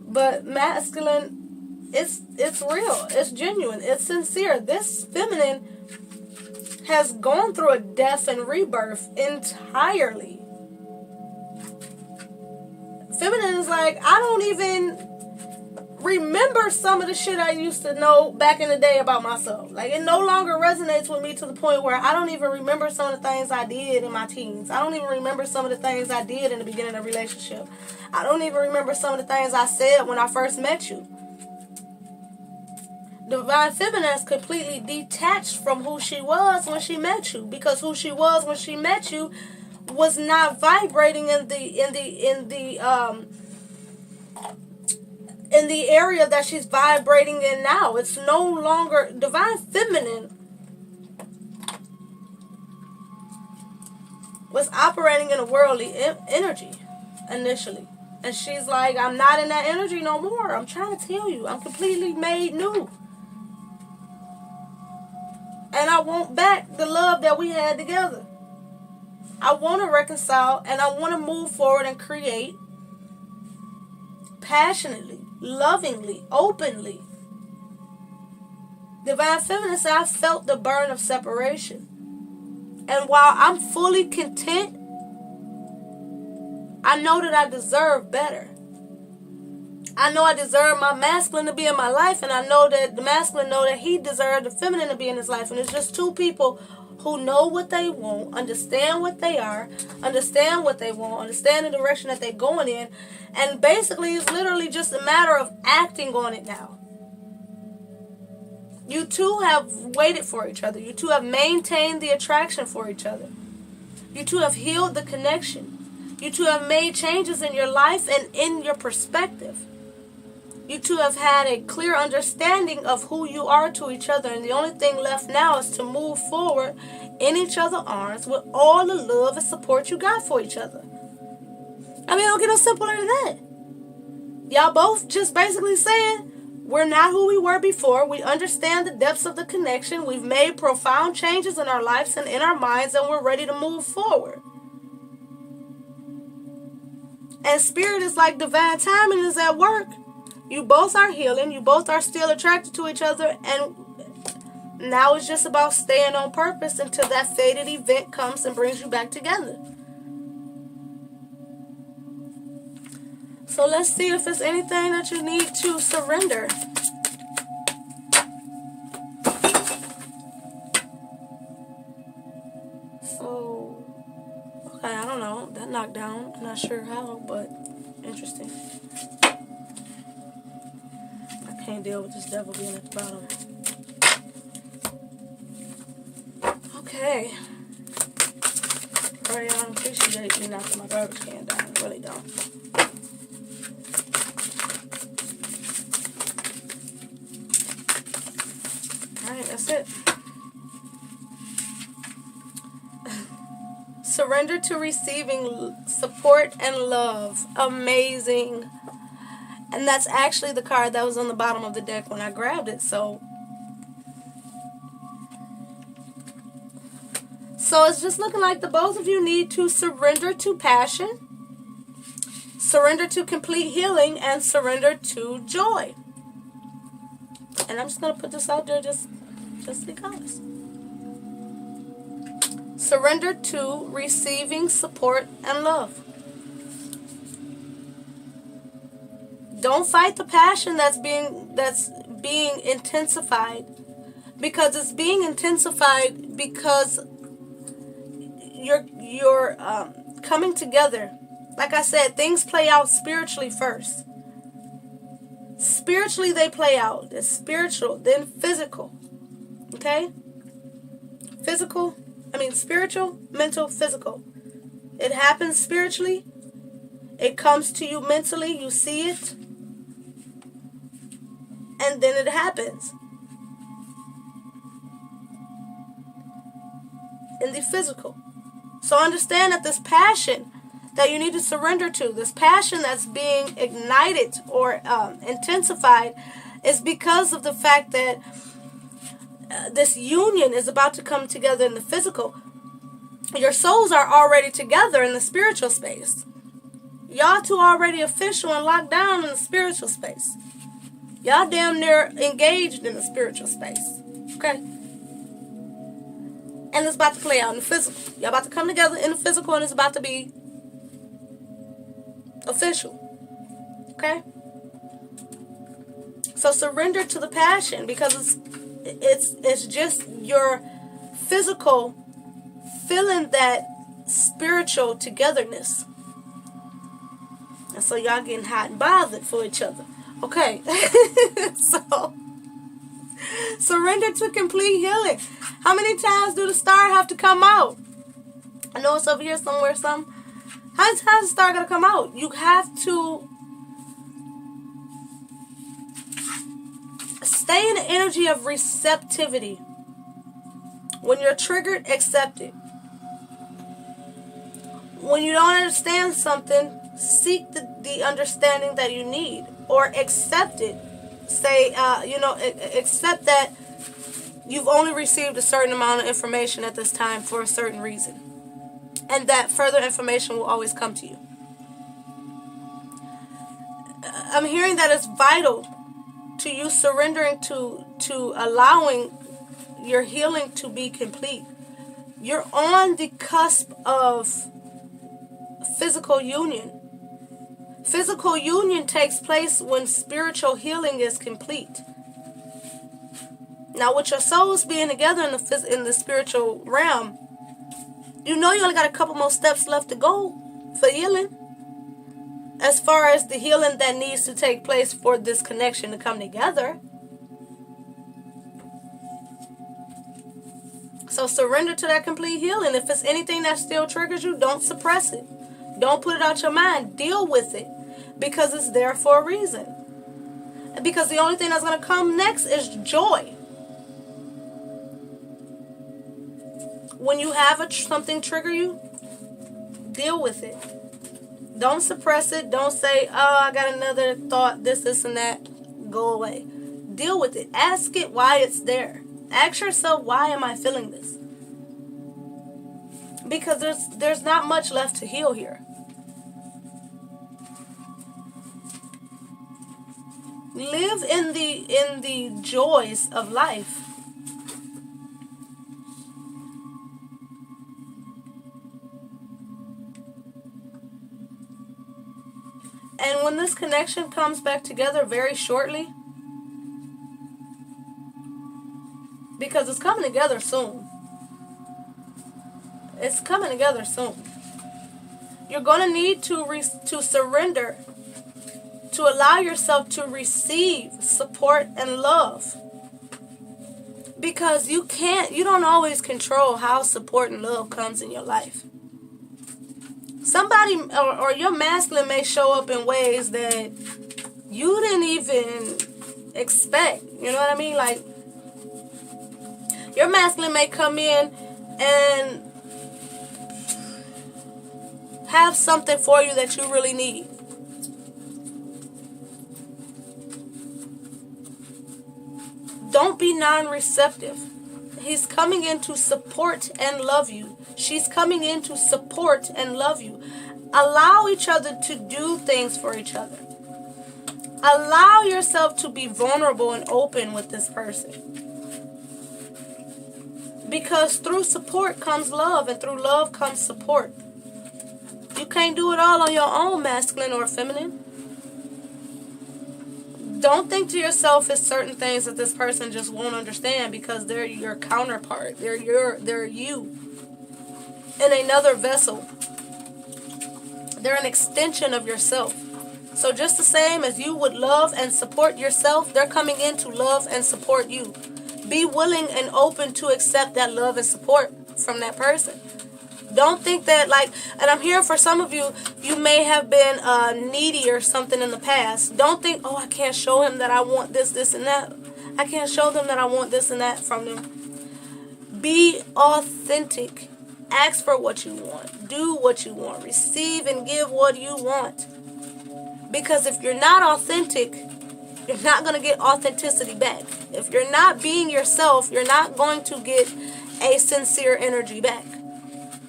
But masculine, it's real. It's genuine. It's sincere. This feminine has gone through a death and rebirth entirely. Feminine is like, I don't even remember some of the shit I used to know back in the day about myself. Like, it no longer resonates with me to the point where I don't even remember some of the things I did in my teens. I don't even remember some of the things I did in the beginning of a relationship. I don't even remember some of the things I said when I first met you. Divine Feminine is completely detached from who she was when she met you, because who she was when she met you was not vibrating in the area that she's vibrating in now. It's no longer Divine Feminine was operating in a worldly energy initially, and she's like, I'm not in that energy no more. I'm trying to tell you, I'm completely made new. And I want back the love that we had together. I want to reconcile, and I want to move forward and create passionately, lovingly, openly. Divine Feminine said, I felt the burn of separation. And while I'm fully content, I know that I deserve better. I know I deserve my masculine to be in my life, and I know that the masculine know that he deserved the feminine to be in his life. And it's just two people who know what they want, understand what they are, understand what they want, understand the direction that they're going in, and basically it's literally just a matter of acting on it now. You two have waited for each other. You two have maintained the attraction for each other. You two have healed the connection. You two have made changes in your life and in your perspective. You two have had a clear understanding of who you are to each other, and the only thing left now is to move forward in each other's arms with all the love and support you got for each other. I mean, it don't get no simpler than that. Y'all both just basically saying, we're not who we were before. We understand the depths of the connection. We've made profound changes in our lives and in our minds, and we're ready to move forward. And Spirit is like divine timing is at work. You both are healing. You both are still attracted to each other. And now it's just about staying on purpose until that fated event comes and brings you back together. So let's see if there's anything that you need to surrender. So, okay, I don't know. That knocked down. I'm not sure how, but interesting. I can't deal with this devil being at the bottom. Okay. Alright, I don't appreciate me knocking my garbage can down. I really don't. Alright, that's it. Surrender to receiving support and love. Amazing. And that's actually the card that was on the bottom of the deck when I grabbed it. So it's just looking like the both of you need to surrender to passion, surrender to complete healing, and surrender to joy. And I'm just going to put this out there just because. Surrender to receiving support and love. Don't fight the passion that's being intensified, because it's being intensified because you're coming together. Like I said, things play out spiritually first. Spiritually they play out. It's spiritual, then physical. Okay? Spiritual, mental, physical. It happens spiritually. It comes to you mentally. You see it. And then it happens in the physical. So understand that this passion that you need to surrender to, this passion that's being ignited or intensified, is because of the fact that this union is about to come together in the physical. Your souls are already together in the spiritual space. Y'all two already official and locked down in the spiritual space. Y'all damn near engaged in the spiritual space. Okay? And it's about to play out in the physical. Y'all about to come together in the physical, and it's about to be official. Okay? So surrender to the passion, because it's just your physical feeling that spiritual togetherness. And so y'all getting hot and bothered for each other. Okay. So surrender to complete healing. How many times do the star have to come out? I know it's over here somewhere, some. How many times is the star going to come out? You have to stay in the energy of receptivity. When you're triggered, accept it. When you don't understand something, seek the understanding that you need, or accept it. Say, accept that you've only received a certain amount of information at this time for a certain reason, and that further information will always come to you. I'm hearing that it's vital to you surrendering to allowing your healing to be complete. You're on the cusp of physical union. Physical union takes place when spiritual healing is complete. Now, with your souls being together in the spiritual realm, you know you only got a couple more steps left to go for healing. As far as the healing that needs to take place for this connection to come together. So surrender to that complete healing. If it's anything that still triggers you, don't suppress it. Don't put it out your mind. Deal with it. Because it's there for a reason. And because the only thing that's going to come next is joy. When you have something trigger you, deal with it. Don't suppress it. Don't say, oh, I got another thought, this, and that. Go away. Deal with it. Ask it why it's there. Ask yourself, why am I feeling this? Because there's not much left to heal here. Live in the joys of life. And when this connection comes back together very shortly, because it's coming together soon. It's coming together soon. You're going to need to surrender, to allow yourself to receive support and love. Because you don't always control how support and love comes in your life. Somebody or your masculine may show up in ways that you didn't even expect. You know what I mean? Like, your masculine may come in and have something for you that you really need. Don't be non-receptive. He's coming in to support and love you. She's coming in to support and love you. Allow each other to do things for each other. Allow yourself to be vulnerable and open with this person. Because through support comes love, and through love comes support. You can't do it all on your own, masculine or feminine. Don't think to yourself it's certain things that this person just won't understand, because they're your counterpart. They're you in another vessel. They're an extension of yourself. So just the same as you would love and support yourself, they're coming in to love and support you. Be willing and open to accept that love and support from that person. Don't think that, and I'm here for some of you, you may have been needy or something in the past. Don't think, oh, I can't show him that I want this, and that. I can't show them that I want this and that from them. Be authentic. Ask for what you want. Do what you want. Receive and give what you want. Because if you're not authentic, you're not going to get authenticity back. If you're not being yourself, you're not going to get a sincere energy back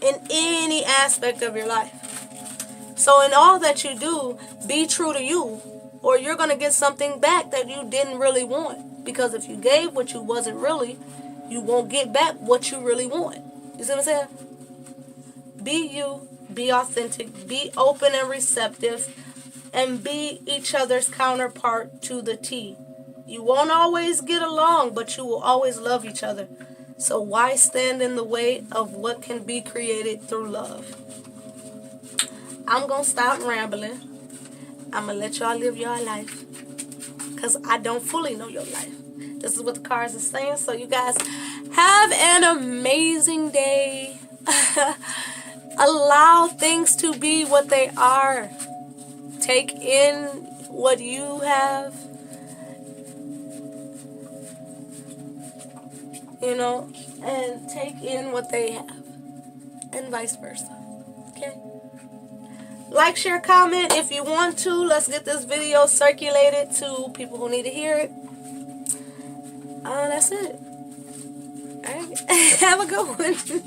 in any aspect of your life. So in all that you do, be true to you, or you're going to get something back that you didn't really want. Because if you gave what you wasn't really, you won't get back what you really want. You see what I'm saying? Be you, be authentic, be open and receptive, and be each other's counterpart to the T. You won't always get along, but you will always love each other. So why stand in the way of what can be created through love? I'm going to stop rambling. I'm going to let y'all live your life, because I don't fully know your life. This is what the cards are saying. So you guys have an amazing day. Allow things to be what they are. Take in what you have. You know, and take in what they have. And vice versa. Okay? Like, share, comment if you want to. Let's get this video circulated to people who need to hear it. That's it. All right. Have a good one.